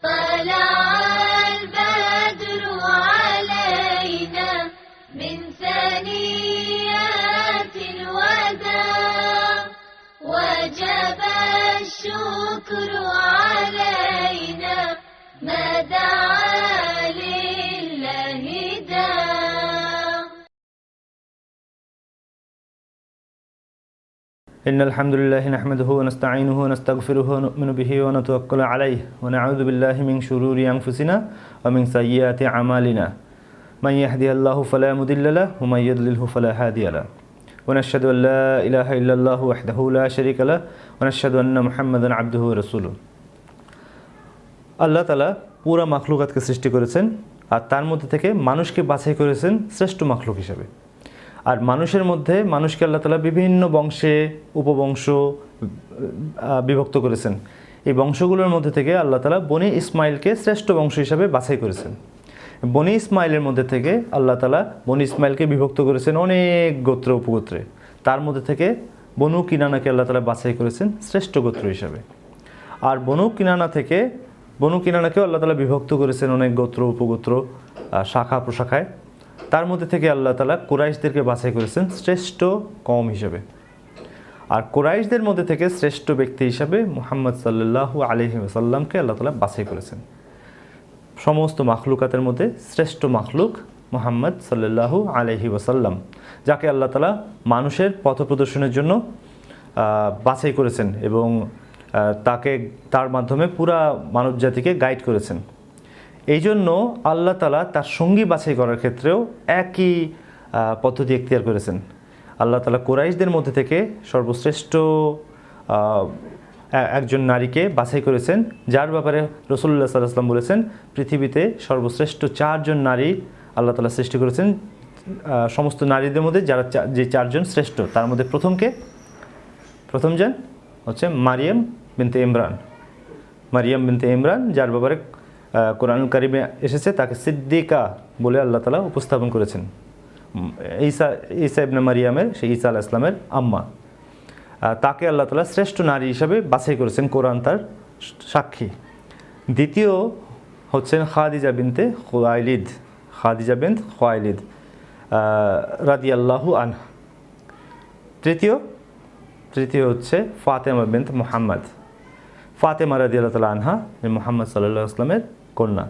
طلع البدر علينا من ثنيات الوداع وجب الشكر علينا ما دعا لله داع. إن الحمد لله نحمده ونستعينه ونستغفره ونؤمن به ونتوكل عليه ونعوذ بالله من شرور أنفسنا ومن سيئات أعمالنا من يهده الله فلا مضل له ومن يضلله فلا هادي له ونشهد أن لا إله إلا الله وحده لا شريك له ونشهد أن محمدا عبده ورسوله. আল্লাহ তাআলা পুরা মাখলুকাতকে সৃষ্টি করেছেন আর তার মধ্যে থেকে মানুষকে বাছাই করেছেন শ্রেষ্ঠ মাখলুক হিসেবে। আর মানুষের মধ্যে মানুষকে আল্লাহ তাআলা বিভিন্ন বংশে উপবংশ বিভক্ত করেছেন। এই বংশগুলোর মধ্যে থেকে আল্লাহ তাআলা বনি ইসমাইলকে শ্রেষ্ঠ বংশ হিসাবে বাছাই করেছেন। বনি ইসমাইলের মধ্যে থেকে আল্লাহ তাআলা বনি ইসমাইলকে বিভক্ত করেছেন অনেক গোত্র উপগোত্রে। তার মধ্যে থেকে বনু কিনানাকে আল্লাহ তাআলা বাছাই করেছেন শ্রেষ্ঠ গোত্র হিসাবে। আর বনু কিনানাকেও আল্লাহ তাআলা বিভক্ত করেছেন অনেক গোত্র উপগোত্র শাখা প্রশাখায়। তার মধ্যে থেকে আল্লাহ তাআলা কুরাইশদেরকে বাছাই করেছেন শ্রেষ্ঠ কওম হিসেবে। আর কুরাইশদের মধ্যে থেকে শ্রেষ্ঠ ব্যক্তি হিসাবে মুহাম্মদ সাল্লাল্লাহু আলাইহি ওয়াসাল্লামকে আল্লাহ তাআলা বাছাই করেছেন। সমস্ত মাখলুকাতের মধ্যে শ্রেষ্ঠ মাখলুক মুহাম্মদ সাল্লাল্লাহু আলাইহি ওয়াসাল্লাম, যাকে আল্লাহ তাআলা মানুষের পথ প্রদর্শনের জন্য বাছাই করেছেন এবং তার মাধ্যমে পুরা মানব জাতিকে গাইড করেছেন। এই জন্য আল্লাহ তাআলা তার সঙ্গী বাছাই করার ক্ষেত্রেও একই পদ্ধতি এখতিয়ার করেছেন। আল্লাহ তাআলা কুরাইশদের মধ্যে থেকে সর্বশ্রেষ্ঠ একজন নারীকে বাছাই করেছেন, যার ব্যাপারে রাসূলুল্লাহ সাল্লাল্লাহু আলাইহি ওয়াসাল্লাম বলেছেন পৃথিবীতে সর্বশ্রেষ্ঠ 4 জন নারী আল্লাহ তাআলা সৃষ্টি করেছেন। সমস্ত নারীদের মধ্যে যে 4 জন শ্রেষ্ঠ, তার মধ্যে প্রথমজন হচ্ছে মারিয়াম বিনতে ইমরান, যার ব্যাপারে কোরআনুল কারিমে এসেছে তাকে সিদ্দিকা বলে আল্লাহ তাআলা উপস্থাপন করেছেন। ঈসা ইবনে মারিয়ামের, সেই ঈসা আলাইহিস সালামের আম্মা, তাকে আল্লাহ তাআলা শ্রেষ্ঠ নারী হিসাবে বাছাই করেছেন, কোরআন তার সাক্ষী। দ্বিতীয় হচ্ছেন খাদিজা বিনত খুয়াইলিদ রাদিয়াল্লাহু আনহা। তৃতীয় হচ্ছে ফাতেমা বিনত ফাতেমা রাদিয়াল্লাহু তাআলা আনহা, মুহাম্মদ সাল্লাল্লাহু আলাইহি ওয়াসাল্লামের কন্যা।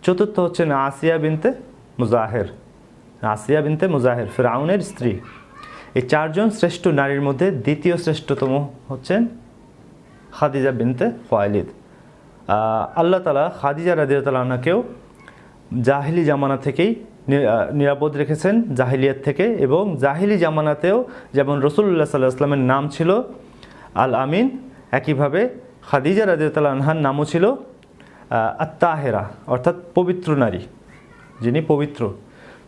চতুর্থ হচ্ছেন আসিয়া বিনতে মুজাহির, ফিরআউনের স্ত্রী। এই 4 জন শ্রেষ্ঠ নারীর মধ্যে দ্বিতীয় শ্রেষ্ঠতম হচ্ছেন খাদিজা বিনতে খুয়াইলিদ। আল্লাহ তাআলা খাদিজা রাদিয়াল্লাহু তাআলা আনহাকেও জাহিলি জামানা থেকেই নিরাপদ রেখেছেন, জাহিলিয়াত থেকে। এবং জাহিলি জামানাতেও যেমন রাসূলুল্লাহ সাল্লাল্লাহু আলাইহি ওয়াসাল্লামের নাম ছিল আল আমিন, একইভাবে খাদিজা রাদিয়াল্লাহু তাআলা আনহার নামও ছিল আত-তাহেরা, অর্থাৎ পবিত্র নারী, যিনি পবিত্র।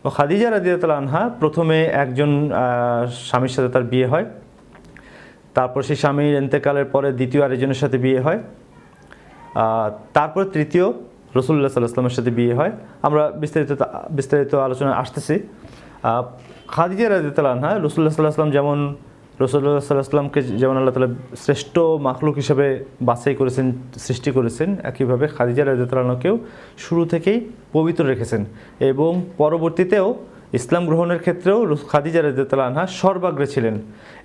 ও খাদিজা রাদিয়াল্লাহু তাআলা আনহা প্রথমে একজন স্বামীর সাথে তার বিয়ে হয়, তারপর সেই স্বামীর ইন্তেকালের পরে দ্বিতীয় আরেকজনের সাথে বিয়ে হয়, তারপর তৃতীয় রাসূলুল্লাহ সাল্লাল্লাহু আলাইহি ওয়াসাল্লামের সাথে বিয়ে হয়। আমরা বিস্তারিত আলোচনা আসতেছি। খাদিজা রাদিয়াল্লাহু তাআলা আনহা রাসূলুল্লাহ সাল্লাল্লাহু আলাইহি ওয়াসাল্লাম যেমন রাসূলুল্লাহ সাল্লাল্লাহু আলাইহি ওয়াসাল্লামকে যেমন আল্লাহ তাআলা শ্রেষ্ঠ মাখলুক হিসেবে বাছাই করেছেন, সৃষ্টি করেছেন, একইভাবে খাদিজা রাদিয়াল্লাহু তাআলা আনহাকেও শুরু থেকেই পবিত্র রেখেছেন। এবং পরবর্তীতেও ইসলাম গ্রহণের ক্ষেত্রেও খাদিজা রাদিয়াল্লাহু তাআলা আনহা সর্বাগ্রে ছিলেন।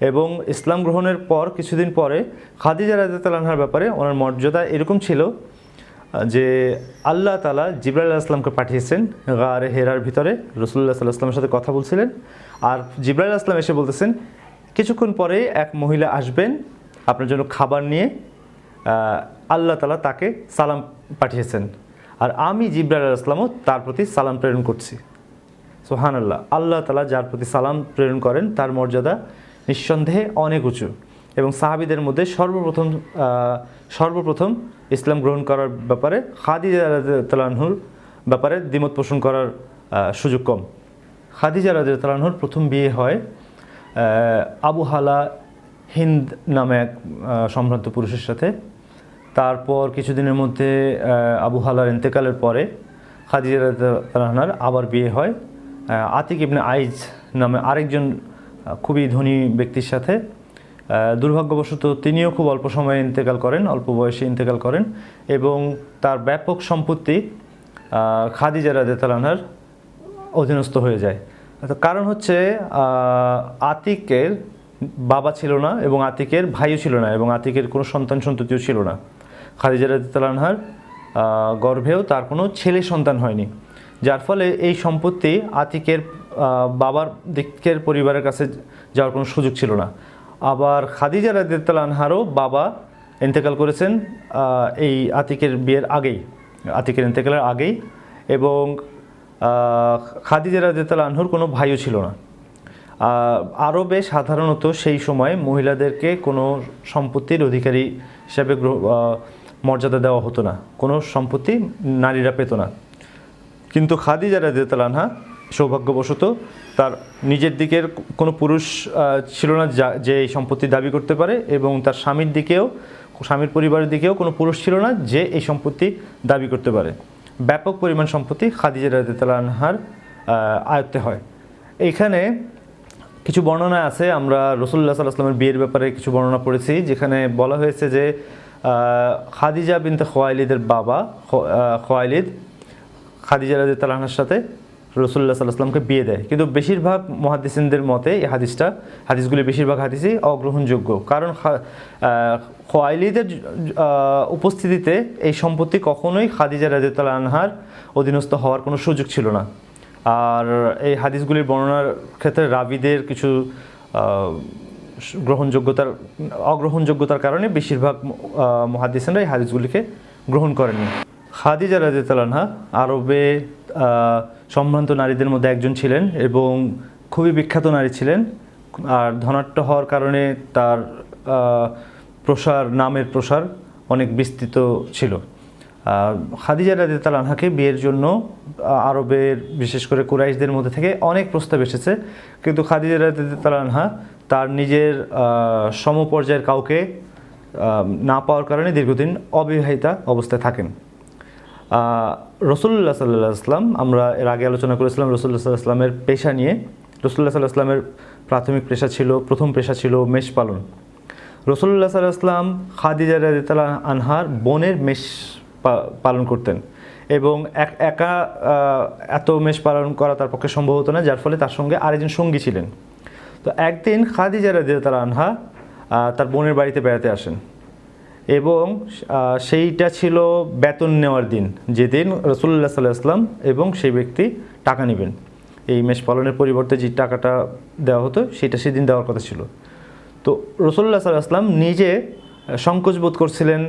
এবং ইসলাম গ্রহণের পর কিছুদিন পরে খাদিজা রাদিয়াল্লাহু তাআলা আনহার ব্যাপারে ওনার মর্যাদা এরকম ছিল যে আল্লাহ তাআলা জিবরাইল আলাইহিস সালামকে পাঠিয়েছেন গারে হেরার ভিতরে, রাসূলুল্লাহ সাল্লাল্লাহু আলাইহি ওয়াসাল্লামের সাথে কথা বলছিলেন। আর জিবরাইল আলাইহিস সালাম এসে বলতেছেন কিছুক্ষণ পরে এক মহিলা আসবেন আপনার জন্য খাবার নিয়ে, আল্লাহ তাআলা তাকে সালাম পাঠিয়েছেন, আর আমি জিবরাইল আলাইহিস সালামও তার প্রতি সালাম প্রেরণ করছি। সুবহানাল্লাহ, আল্লাহ তাআলা যার প্রতি সালাম প্রেরণ করেন তার মর্যাদা নিঃসন্দেহে অনেক উঁচু। এবং সাহাবীদের মধ্যে সর্বপ্রথম ইসলাম গ্রহণ করার ব্যাপারে খাদিজা রাদিয়াল্লাহু তাআলা আনহুর ব্যাপারে দ্বিমত পোষণ করার সুযোগ কম। খাদিজা রাদিয়াল্লাহু তাআলা আনহুর প্রথম বিয়ে হয় আবু হালা হিন্দ নামে এক সম্ভ্রান্ত পুরুষের সাথে। তারপর কিছুদিনের মধ্যে আবু হালার ইন্তেকালের পরে খাদিজা রাদিয়াল্লাহু তাআলা আনহার আবার বিয়ে হয় আতিক ইবনে আইজ নামে আরেকজন খুবই ধনী ব্যক্তির সাথে। দুর্ভাগ্যবশত তিনিও খুব অল্প সময়ে ইন্তেকাল করেন, অল্প বয়সে ইন্তেকাল করেন এবং তার ব্যাপক সম্পত্তি খাদিজা রাদিয়াল্লাহু আনহার অধীনস্থ হয়ে যায়। তো কারণ হচ্ছে আতিকের বাবা ছিল না এবং আতিকের ভাইও ছিল না এবং আতিকের কোনো সন্তান সন্ততিও ছিল না। খাদিজা রাদিয়াল্লাহু আনহার গর্ভেও তার কোনো ছেলে সন্তান হয়নি, যার ফলে এই সম্পত্তি আতিকের বাবার দিকের পরিবারের কাছে যাওয়ার কোনো সুযোগ ছিল না। আবার খাদিজা রাদিয়াল্লাহু আনহারও বাবা ইন্তেকাল করেছেন এই আতিকের বিয়ের আগেই, আতিকের ইন্তেকালের আগেই, এবং খাদিজা রাদিয়াল্লাহু আনহুর কোনো ভাইও ছিল না। আরবে সাধারণত সেই সময় মহিলাদেরকে কোনো সম্পত্তির অধিকারী হিসাবে মর্যাদা দেওয়া হতো না, কোনো সম্পত্তি নারীরা পেত না। কিন্তু খাদিজা রাদিয়াল্লাহু আনহা সৌভাগ্যবশত তার নিজের দিকের কোনো পুরুষ ছিল না যে এই সম্পত্তি দাবি করতে পারে, এবং তার স্বামীর পরিবারের দিকেও কোনো পুরুষ ছিল না যে এই সম্পত্তি দাবি করতে পারে। ব্যাপক পরিমাণ সম্পত্তি খাদিজা রাদিয়াল্লাহু আনহার আয়ত্তে হয়। এইখানে কিছু বর্ণনা আছে, আমরা রাসূলুল্লাহ সাল্লাল্লাহু আলাইহি ওয়াসাল্লামের বিয়ের ব্যাপারে কিছু বর্ণনা পড়েছি, যেখানে বলা হয়েছে যে খাদিজা বিনতে খুয়াইলিদের বাবা খুয়াইলিদ খাদিজা রাদিয়াল্লাহু আনহার সাথে রাসূলুল্লাহ সাল্লাল্লাহু আলাইহি ওয়াসাল্লামকে বিয়ে দেয়। কিন্তু বেশিরভাগ মুহাদ্দিসিনদের মতে এই হাদিসগুলি বেশিরভাগ হাদিসই অগ্রহণযোগ্য, কারণ খুয়াইলিদের উপস্থিতিতে এই সম্পত্তি কখনোই খাদিজা রাদিয়াল্লাহু আনহার অধীনস্থ হওয়ার কোনো সুযোগ ছিল না। আর এই হাদিসগুলির বর্ণনার ক্ষেত্রে রাবিদের কিছু অগ্রহণযোগ্যতার কারণে বেশিরভাগ মুহাদ্দিসিনরা এই হাদিসগুলিকে গ্রহণ করেননি। খাদিজা রাদিয়াল্লাহু আনহা আরবে সম্ভ্রান্ত নারীদের মধ্যে একজন ছিলেন এবং খুবই বিখ্যাত নারী ছিলেন। আর ধনাঢ্য হওয়ার কারণে তার নামের প্রসার অনেক বিস্তৃত ছিল। খাদিজা রাদিয়াল্লাহু আনহাকে বিয়ের জন্য আরবের বিশেষ করে কুরাইশদের মধ্যে থেকে অনেক প্রস্তাব এসেছে, কিন্তু খাদিজা রাদিয়াল্লাহু আনহা তার নিজের সমপর্যায়ের কাউকে না পাওয়ার কারণে দীর্ঘদিন অবিবাহিতা অবস্থায় থাকেন। রাসূলুল্লাহ সাল্লাল্লাহু আলাইহি ওয়াসাল্লাম, আমরা এর আগে আলোচনা করেছিলাম রাসূলুল্লাহ সাল্লাল্লাহু আলাইহি ওয়াসাল্লামের পেশা নিয়ে। রাসূলুল্লাহ সাল্লাল্লাহু আলাইহি ওয়াসাল্লামের প্রথম পেশা ছিল মেষ পালন। রাসূলুল্লাহ সাল্লাল্লাহু আলাইহি ওয়াসাল্লাম খাদিজা রাদিয়াল্লাহু আনহার বোনের মেষ পালন করতেন এবং একা এত মেষ পালন করা তার পক্ষে সম্ভব হতো না, যার ফলে তার সঙ্গে আরেকজন সঙ্গী ছিলেন। তো একদিন খাদিজা রাদিয়াল্লাহু আনহা তার বোনের বাড়িতে বেড়াতে আসেন এবং সেইটা ছিল বেতন নেওয়ার দিন, যেদিন রাসূলুল্লাহ সাল্লাল্লাহু আলাইহি ওয়াসাল্লাম এবং সেই ব্যক্তি টাকা নেবেন। এই মেষ পালনের পরিবর্তে যে টাকাটা দেওয়া হতো সেটা সেদিন দেওয়ার কথা ছিল। তো রাসূলুল্লাহ সাল্লাল্লাহু আলাইহি ওয়াসাল্লাম নিজে সংকোচ বোধ করছিলেন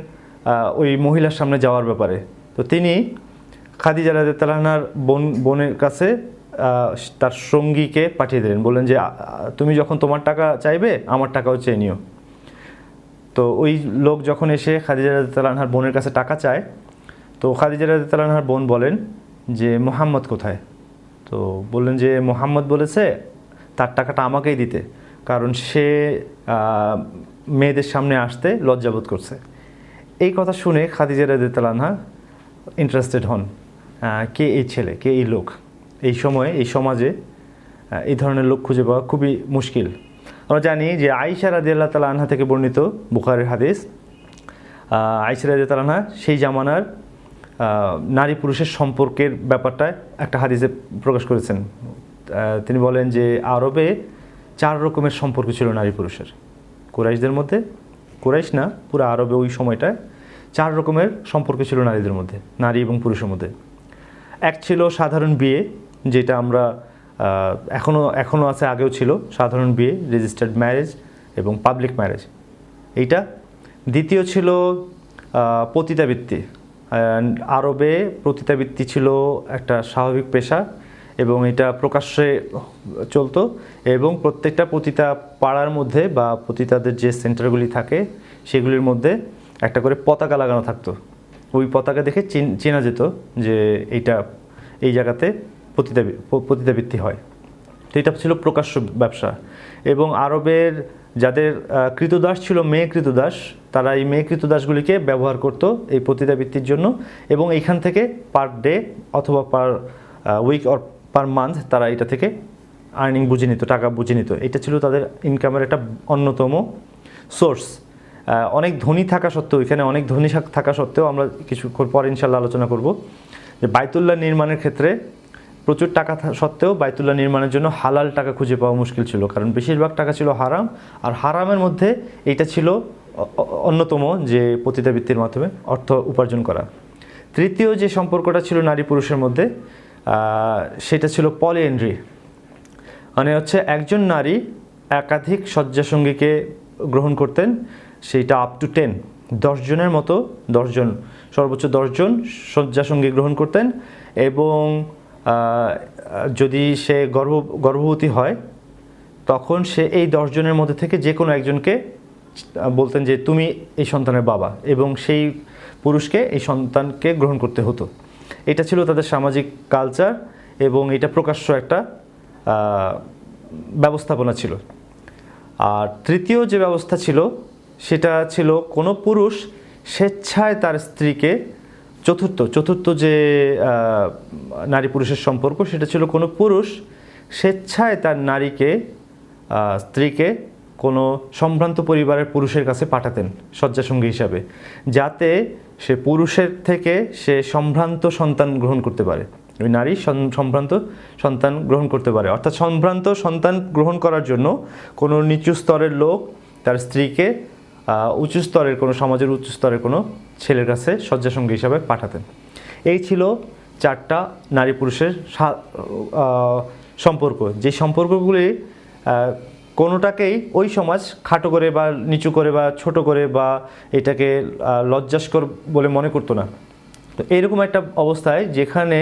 ওই মহিলার সামনে যাওয়ার ব্যাপারে। তো তিনি খাদিজা রাদিয়াল্লাহু আনহার বোনের কাছে তার সঙ্গীকে পাঠিয়ে দিলেন, বললেন যে তুমি যখন তোমার টাকা চাইবে আমার টাকাও চেয়ে নিও। তো ওই লোক যখন এসে খাদিজা রাদিয়াল্লাহু আনহার বোনের কাছে টাকা চায়, তো খাদিজা রাদিয়াল্লাহু আনহার বোন বলেন যে মুহাম্মদ কোথায়? তো বললেন যে মুহাম্মদ বলেছে তার টাকাটা আমাকেই দিতে, কারণ সে মেয়েদের সামনে আসতে লজ্জাবোধ করছে। এই কথা শুনে খাদিজা রাদিয়াল্লাহু আনহা ইন্টারেস্টেড হন, কে এই ছেলে, কে এই লোক। এই সময়ে এই সমাজে এই ধরনের লোক খুঁজে পাওয়া খুবই মুশকিল। আমরা জানি যে আয়েশা রাদিয়াল্লাহু তাআলা আনহা থেকে বর্ণিত বুখারীর হাদিস, আয়েশা রাদিয়াল্লাহু তাআলা আনহা সেই জামানার নারী পুরুষের সম্পর্কের ব্যাপারটা একটা হাদিসে প্রকাশ করেছেন। তিনি বলেন যে আরবে 4 রকমের সম্পর্ক ছিল নারী পুরুষের। কুরাইশদের মধ্যে, কুরাইশ না, পুরো আরবে ওই সময়টায় 4 রকমের সম্পর্ক ছিল নারীদের মধ্যে, নারী এবং পুরুষের মধ্যে। এক ছিল সাধারণ বিয়ে, যেটা আমরা এখনও আছে, আগেও ছিল সাধারণ বিয়ে, রেজিস্টার্ড ম্যারেজ এবং পাবলিক ম্যারেজ এইটা। দ্বিতীয় ছিল পতিতাবৃত্তি। আরবে পতিতাবৃত্তি ছিল একটা স্বাভাবিক পেশা এবং এটা প্রকাশ্যে চলতো এবং প্রত্যেকটা পতিতা পাড়ার মধ্যে বা পতিতাদের যে সেন্টারগুলি থাকে সেগুলির মধ্যে একটা করে পতাকা লাগানো থাকতো। ওই পতাকা দেখে চেনা যেত যে এই জায়গাতে পতিতাবৃত্তি হয়। তো এটা ছিল প্রকাশ্য ব্যবসা। এবং আরবের যাদের কৃতদাস ছিল, মেয়ে কৃতদাস, তারা এই মেয়ে কৃতদাসগুলিকে ব্যবহার করত এই পতিতাবৃত্তির জন্য এবং এইখান থেকে পার ডে অথবা per week or per month তারা এটা থেকে আর্নিং বুঝে নিত, টাকা বুঝে নিত। এটা ছিল তাদের ইনকামের একটা অন্যতম সোর্স। অনেক ধনী থাকা সত্ত্বেও, এখানে অনেক ধনী থাকা সত্ত্বেও, আমরা কিছুক্ষণ পরে ইনশাল্লাহ আলোচনা করব যে বাইতুল্লাহ নির্মাণের ক্ষেত্রে প্রচুর টাকা সত্ত্বেও বাইতুল্লাহ নির্মাণের জন্য হালাল টাকা খুঁজে পাওয়া মুশকিল ছিল, কারণ বেশিরভাগ টাকা ছিল হারাম, আর হারামের মধ্যে এইটা ছিল অন্যতম যে পতিতাবৃত্তির মাধ্যমে অর্থ উপার্জন করা। তৃতীয় যে সম্পর্কটা ছিল নারী পুরুষের মধ্যে, সেটা ছিল পলিএন্ড্রি, মানে হচ্ছে একজন নারী একাধিক শয্যাসঙ্গীকে গ্রহণ করতেন, সেইটা আপ টু 10 জনের মতো, 10 জন, সর্বোচ্চ 10 জন শয্যাসঙ্গী গ্রহণ করতেন। এবং যদি সে গর্ভবতী হয় তখন সে এই 10 জনের মধ্যে থেকে যে কোনো একজনকে বলতেন যে তুমি এই সন্তানের বাবা, এবং সেই পুরুষকে এই সন্তানকে গ্রহণ করতে হতো। এটা ছিল তাদের সামাজিক কালচার, এবং এটা প্রকাশ্য একটা ব্যবস্থাপনা ছিল। আর তৃতীয় যে ব্যবস্থা ছিল সেটা ছিল কোনো পুরুষ স্বেচ্ছায় তার স্ত্রীকে, চতুর্থ যে নারী পুরুষের সম্পর্ক, সেটা ছিল কোনো পুরুষ স্বেচ্ছায় তার স্ত্রীকে কোনো সম্ভ্রান্ত পরিবারের পুরুষের কাছে পাঠাতেন শয্যাসঙ্গী হিসাবে, যাতে সে পুরুষের থেকে সে সম্ভ্রান্ত সন্তান গ্রহণ করতে পারে, ওই নারী সম্ভ্রান্ত সন্তান গ্রহণ করতে পারে। অর্থাৎ সম্ভ্রান্ত সন্তান গ্রহণ করার জন্য কোনো নিচু স্তরের লোক তার স্ত্রীকে উঁচু স্তরের কোনো, সমাজের উচ্চ স্তরের কোনো ছেলের কাছে শয্যাসঙ্গী হিসাবে পাঠাতেন। এই ছিল 4টা নারী পুরুষের সম্পর্ক। যে সম্পর্কগুলি কোনোটাকেই ওই সমাজ খাটো করে বা নিচু করে বা ছোট করে বা এটাকে লজ্জাস্কর বলে মনে করতো না। তো এইরকম একটা অবস্থায় যেখানে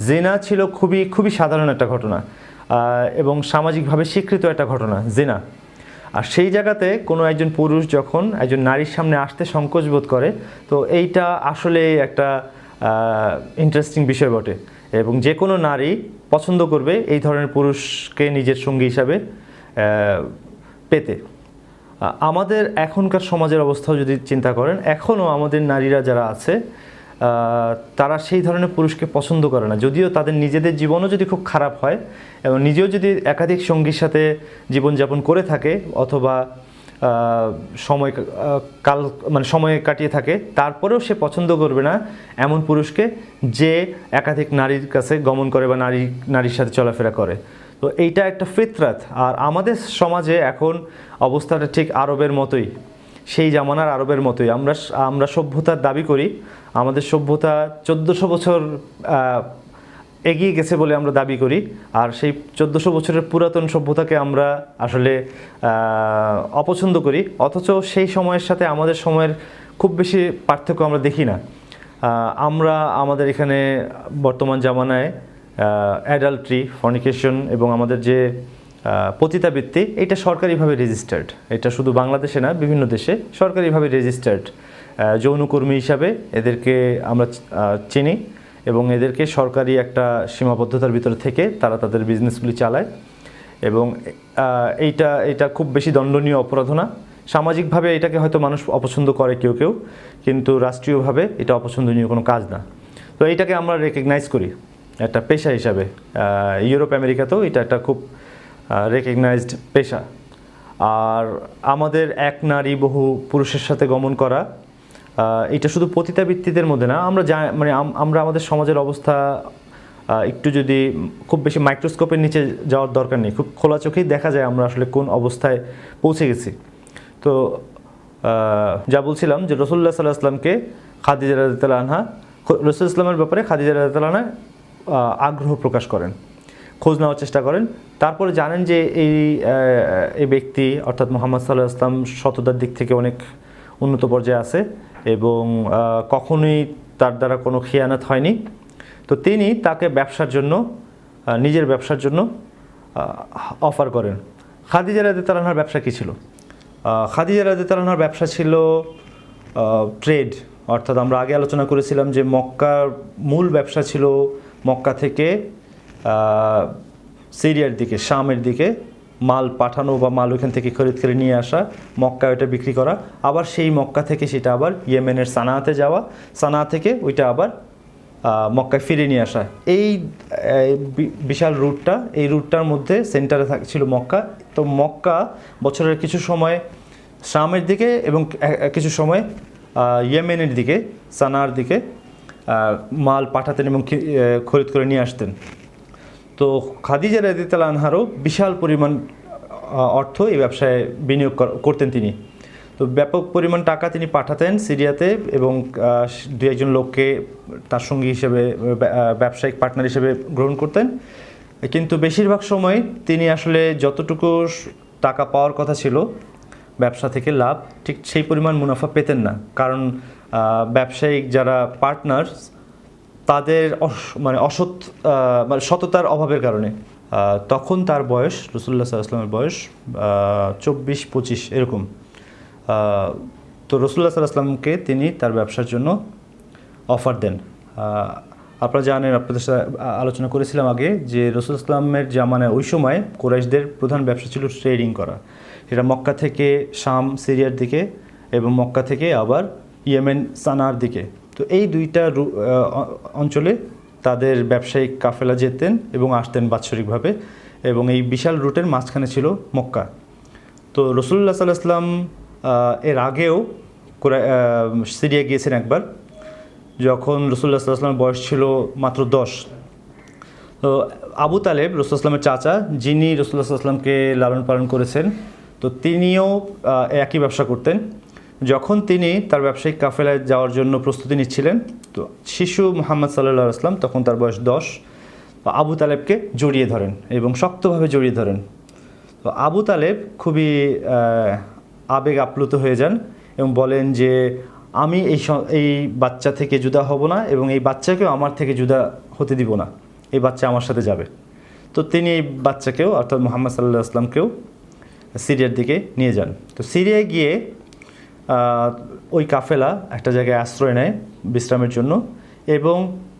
জিনা ছিল খুবই সাধারণ একটা ঘটনা এবং সামাজিকভাবে স্বীকৃত একটা ঘটনা জিনা, আর সেই জায়গাতে কোনো একজন পুরুষ যখন একজন নারীর সামনে আসতে সংকোচ বোধ করে, তো এইটা আসলে একটা ইন্টারেস্টিং বিষয় বটে, এবং যে কোনো নারী পছন্দ করবে এই ধরনের পুরুষকে নিজের সঙ্গী হিসাবে পেতে। আমাদের এখনকার সমাজের অবস্থাও যদি চিন্তা করেন, এখনও আমাদের নারীরা যারা আছে তারা সেই ধরনের পুরুষকে পছন্দ করে না, যদিও তাদের নিজেদের জীবনও যদি খুব খারাপ হয় এবং নিজেও যদি একাধিক সঙ্গীর সাথে জীবনযাপন করে থাকে অথবা সময় কাটিয়ে থাকে, তারপরেও সে পছন্দ করবে না এমন পুরুষকে যে একাধিক নারীর কাছে গমন করে বা নারীর সাথে চলাফেরা করে। তো এইটা একটা ফিতরাত। আর আমাদের সমাজে এখন অবস্থাটা ঠিক আরবের মতোই, সেই জামানার আরবের মতোই। আমরা সভ্যতার দাবি করি, আমাদের সভ্যতা 1400 বছর এগিয়ে গেছে বলে আমরা দাবি করি, আর সেই 1400 বছরের পুরাতন সভ্যতাকে আমরা আসলে অপছন্দ করি। অথচ সেই সময়ের সাথে আমাদের সময়ের খুব বেশি পার্থক্য আমরা দেখি না। আমরা আমাদের এখানে বর্তমান জামানায় অ্যাডাল্ট্রি, ফর্নিকেশন এবং আমাদের যে পতিতাবৃত্তি, এটা সরকারিভাবে রেজিস্টার্ড। এটা শুধু বাংলাদেশে না, বিভিন্ন দেশে সরকারিভাবে রেজিস্টার্ড। যৌনকর্মী হিসাবে এদেরকে আমরা চিনি এবং এদেরকে সরকারি একটা সীমাবদ্ধতার ভিতরে থেকে তারা তাদের বিজনেসগুলি চালায়, এবং এইটা খুব বেশি দণ্ডনীয় অপরাধ না। সামাজিকভাবে এটাকে হয়তো মানুষ অপছন্দ করে কেউ, কিন্তু রাষ্ট্রীয়ভাবে এটা অপছন্দনীয় কোনো কাজ না। তো এইটাকে আমরা রেকগনাইজ করি একটা পেশা হিসাবে। ইউরোপ আমেরিকাতেও এটা একটা খুব রেকগনাইজড পেশা। আর আমাদের এক নারী বহু পুরুষের সাথে গমন করা, এটা শুধু পতিতাবৃত্তিদের মধ্যে না, আমরা আমাদের সমাজের অবস্থা একটু যদি খুব বেশি মাইক্রোস্কোপের নিচে যাওয়ার দরকার নেই, খুব খোলা চোখেই দেখা যায় আমরা আসলে কোন অবস্থায় পৌঁছে গেছি। তো যা বলছিলাম যে রাসূলুল্লাহ সাল্লাল্লাহু আলাইহি ওয়াসাল্লামকে খাদিজা রাদিয়াল্লাহু আনহা, রাসূল ইসলামের ব্যাপারে খাদিজা রাদিয়াল্লাহু আনহা আগ্রহ প্রকাশ করেন, খোঁজ নেওয়ার চেষ্টা করেন। তারপরে জানেন যে এই ব্যক্তি অর্থাৎ মুহাম্মদ সাল্লাল্লাহু আলাইহি ওয়াসাল্লাম সততার দিক থেকে অনেক উন্নত পর্যায়ে আছে এবং কখনোই তার দ্বারা কোনো খিয়ানত হয়নি। তো তিনি তাকে নিজের ব্যবসার জন্য অফার করেন। খাদিজা রাদিয়াল্লাহু আনহার ব্যবসা কী ছিল? খাদিজা রাদিয়াল্লাহু আনহার ব্যবসা ছিল ট্রেড, অর্থাৎ আমরা আগে আলোচনা করেছিলাম যে মক্কার মূল ব্যবসা ছিল মক্কা থেকে সিরিয়ার দিকে, শামের দিকে মাল পাঠানো বা মাল ওইখান থেকে খরিদ করে নিয়ে আসা, মক্কায় ওইটা বিক্রি করা, আবার সেই মক্কা থেকে সেটা আবার ইয়েমেনের সানাতে যাওয়া, সানা থেকে ওইটা আবার মক্কায় ফিরে নিয়ে আসা। এই বিশাল রুটটার মধ্যে সেন্টারে ছিল মক্কা। তো মক্কা বছরের কিছু সময় শামের দিকে এবং কিছু সময় ইয়েমেনের দিকে, সানার দিকে মাল পাঠাতেন এবং খরিদ করে নিয়ে আসতেন। তো খাদিজা রাদিয়াল্লাহু আনহারও বিশাল পরিমাণ অর্থ এই ব্যবসায় বিনিয়োগ করতেন তিনি। তো ব্যাপক পরিমাণ টাকা তিনি পাঠাতেন সিরিয়াতে এবং দু একজন লোককে তার সঙ্গী হিসেবে, ব্যবসায়িক পার্টনার হিসেবে গ্রহণ করতেন। কিন্তু বেশিরভাগ সময় তিনি আসলে যতটুকু টাকা পাওয়ার কথা ছিল ব্যবসা থেকে লাভ, ঠিক সেই পরিমাণ মুনাফা পেতেন না। কারণ ব্যবসায়িক যারা পার্টনার্স তাদের মানে সততার অভাবের কারণে। তখন তার বয়স, রাসূলুল্লাহ সাল্লাল্লাহু আলাইহি ওয়াসাল্লামের বয়স 24-25 এরকম। তো রাসূলুল্লাহ সাল্লাল্লাহু আলাইহি ওয়াসাল্লামকে তিনি তার ব্যবসার জন্য অফার দেন। আপনারা জানেন, আপনাদের সাথে আলোচনা করেছিলাম আগে যে রাসূলুল্লাহ সাল্লামের জামানায় ওই সময় কুরাইশদের প্রধান ব্যবসা ছিল ট্রেডিং করা। সেটা মক্কা থেকে শাম, সিরিয়ার দিকে এবং মক্কা থেকে আবার ইয়েমেন, সানার দিকে। তো এই দুইটা অঞ্চলে তাদের ব্যবসায়িক কাফেলা যেতেন এবং আসতেন বাৎসরিকভাবে, এবং এই বিশাল রুটের মাঝখানে ছিল মক্কা। তো রাসূলুল্লাহ সাল্লাল্লাহু আলাইহি ওয়াসাল্লাম এর আগেও সিরিয়া গিয়েছেন একবার, যখন রাসূলুল্লাহ সাল্লাল্লাহু আলাইহি ওয়াসাল্লামের বয়স ছিল মাত্র 10। তো আবু তালেব, রাসূলুল্লাহ সাল্লাল্লাহু আলাইহি ওয়াসাল্লামের চাচা, যিনি রাসূলুল্লাহ সাল্লাল্লাহু আলাইহি ওয়াসাল্লামকে লালন পালন করেছেন, তো তিনিও একই ব্যবসা করতেন। যখন তিনি তার ব্যবসায়িক কাফেলায় যাওয়ার জন্য প্রস্তুতি নিচ্ছিলেন, তো শিশু মুহাম্মদ সাল্লাল্লাহু আলাইহি ওয়াসাল্লাম, তখন তার বয়স 10, আবু তালেবকে জড়িয়ে ধরেন এবং শক্তভাবে জড়িয়ে ধরেন। তো আবু তালেব খুবই আবেগ আপ্লুত হয়ে যান এবং বলেন যে আমি এই বাচ্চা থেকে জুদা হব না এবং এই বাচ্চাকেও আমার থেকে জুদা হতে দিব না, এই বাচ্চা আমার সাথে যাবে। তো তিনি এই বাচ্চাকেও, অর্থাৎ মুহাম্মদ সাল্লাল্লাহু আলাইহি ওয়াসাল্লামকেও সিরিয়ার দিকে নিয়ে যান। তো সিরিয়ায় গিয়ে ওই কাফেলা একটা জায়গায় আশ্রয় নেয় বিশ্রামের জন্য, এবং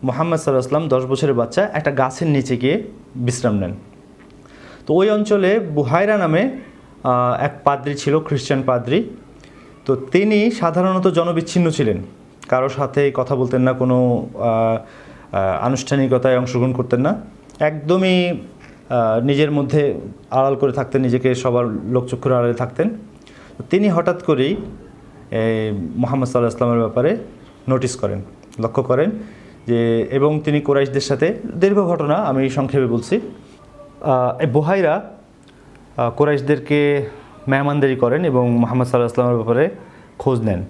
মুহাম্মদ সাল্লাল্লাহু আলাইহি ওয়াসাল্লাম 10 বছরের বাচ্চা একটা গাছের নিচে গিয়ে বিশ্রাম নেন। তো ওই অঞ্চলে বুহাইরা নামে এক পাদ্রী ছিল, খ্রিস্টান পাদ্রী। তো তিনি সাধারণত জনবিচ্ছিন্ন ছিলেন, কারোর সাথে কথা বলতেন না, কোনো আনুষ্ঠানিকতায় অংশগ্রহণ করতেন না, একদমই নিজের মধ্যে আড়াল করে থাকতেন, নিজেকে সবার লোকচক্ষুর আড়ালে থাকতেন। তিনি হঠাৎ করেই মুহাম্মদ সাল্লাল্লাহু আলাইহি ওয়াসাল্লামের ব্যাপারে নোটিস করেন, লক্ষ্য করেন যে, এবং তিনি কুরাইশদের সাথে, দীর্ঘ ঘটনা আমি সংক্ষেপে বলছি, বুহাইরা কুরাইশদেরকে মেহমানদারি করেন এবং মুহাম্মদ সাল্লাল্লাহু আলাইহি ওয়াসাল্লামের ব্যাপারে খোঁজ নেন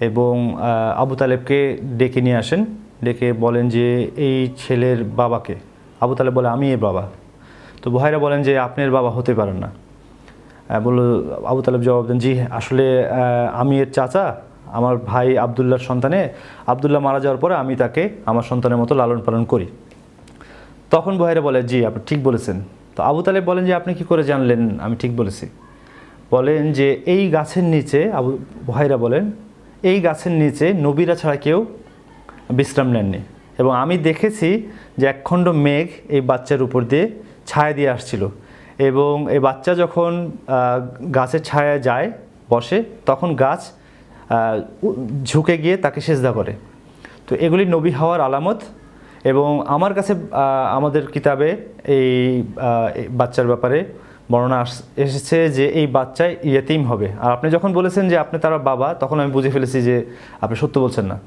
এবং আবু তালেবকে ডেকে নিয়ে আসেন। ডেকে বলেন যে এই ছেলের বাবাকে। আবু তালেব বলে আমি এর বাবা। তো বুহাইরা বলেন যে আপনি এর বাবা হতে পারেন না। বলল, আবু তালেব জবাব দেন, জি আসলে আমি এর চাচা, আমার ভাই আবদুল্লাহর সন্তানে, আবদুল্লাহ মারা যাওয়ার পরে আমি তাকে আমার সন্তানের মতো লালন পালন করি। তখন বুহাইরা বলে, জি আপনি ঠিক বলেছেন। তো আবু তালেব বলেন যে আপনি কি করে জানলেন আমি ঠিক বলেছি? বলেন যে এই গাছের নিচে, বুহাইরা বলেন, এই গাছের নিচে নবীরা ছাড়া কেউ বিশ্রাম নেননি, এবং আমি দেখেছি যে একখণ্ড মেঘ এই বাচ্চার উপর দিয়ে ছায়া দিয়ে আসছিল, এবং এই বাচ্চা যখন গাছের ছায়ায় যায় বসে, তখন গাছ ঝুঁকে গিয়ে তাকে সেজদা করে। তো এগুলি নবী হওয়ার আলামত, এবং আমার কাছে আমাদের কিতাবে এই বাচ্চার ব্যাপারে বর্ণনা এসেছে যে এই বাচ্চায় ইয়েতিম হবে। আর আপনি যখন বলেছেন যে আপনি তার বাবা, তখন আমি বুঝে ফেলেছি যে আপনি সত্য বলছেন না।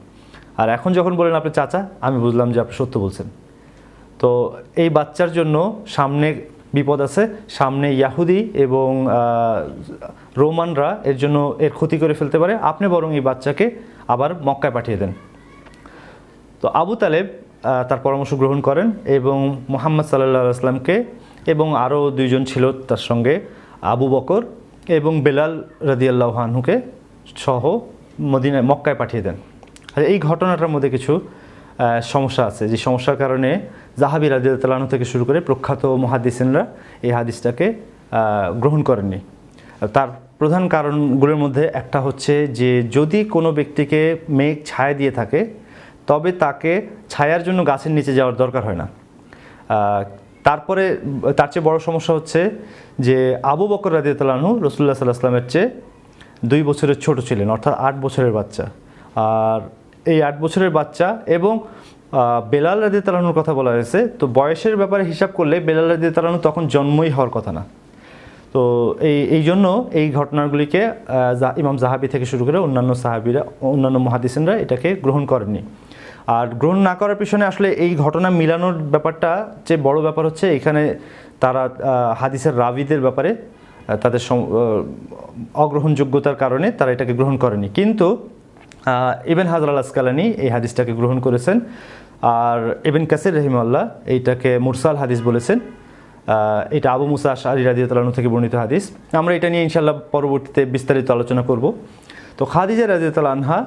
আর এখন যখন বলেন আপনি চাচা, আমি বুঝলাম যে আপনি সত্য বলছেন। তো এই বাচ্চার জন্য সামনে বিপদ আছে, সামনে ইয়াহুদি এবং রোমানরা এর ক্ষতি করে ফেলতে পারে, আপনি বরং এই বাচ্চাকে আবার মক্কায় পাঠিয়ে দেন। তো আবু তালেব তার পরামর্শ গ্রহণ করেন এবং মুহাম্মদ সাল্লাল্লাহু আলাইহি ওয়াসাল্লামকে এবং আরও 2 জন ছিল তার সঙ্গে, আবু বকর এবং বেলাল রাদিয়াল্লাহু আনহুকে সহ মক্কায় পাঠিয়ে দেন। এই ঘটনাটার মধ্যে কিছু সমস্যা আছে, যে সমস্যার কারণে যাহাবী রাদিয়াল্লাহু আনহু থেকে শুরু করে প্রখ্যাত মুহাদ্দিসিনরা এই হাদিসটাকে গ্রহণ করেননি। তার প্রধান কারণগুলোর মধ্যে একটা হচ্ছে যে যদি কোনো ব্যক্তিকে মেঘ ছায়া দিয়ে থাকে, তবে তাকে ছায়ার জন্য গাছের নিচে যাওয়ার দরকার হয় না। তারপরে তার চেয়ে বড় সমস্যা হচ্ছে যে আবু বকর রাদিয়াল্লাহু আনহু রাসূলুল্লাহ সাল্লাল্লাহু আলাইহি ওয়াসাল্লামের চেয়ে 2 বছরের ছোট ছিলেন, অর্থাৎ 8 বছরের বাচ্চা। আর এই 8 বছরের বাচ্চা এবং বেলাল রাদিয়াল্লাহু আনহুর কথা বলা হয়েছে, তো বয়সের ব্যাপারে হিসাব করলে বেলাল রাদিয়াল্লাহু আনহু তখন জন্মই হওয়ার কথা না। তো এই জন্য এই ঘটনাগুলিকে ইমাম জাহাবি থেকে শুরু করে অন্যান্য মুহাদ্দিসিনরা এটাকে গ্রহণ করেননি। আর গ্রহণ না করার পিছনে আসলে এই ঘটনা মিলানোর ব্যাপারটা যে বড় ব্যাপার হচ্ছে, এখানে তারা হাদিসের রাবিদের ব্যাপারে তাদের অগ্রহণযোগ্যতার কারণে তারা এটাকে গ্রহণ করেনি। কিন্তু ইবন হাজার আল আসকালানি এই হাদিসটাকে গ্রহণ করেছেন, আর ইবন কাসির রহিমাহুল্লাহ এইটাকে মুরসাল হাদিস বলেছেন। এটা আবু মুসা আশআরী রাদিয়াল্লাহু আনহু থেকে বর্ণিত হাদিস। আমরা এটা নিয়ে ইনশাআল্লাহ পরবর্তীতে বিস্তারিত আলোচনা করব। তো খাদিজা রাদিয়াল্লাহু আনহা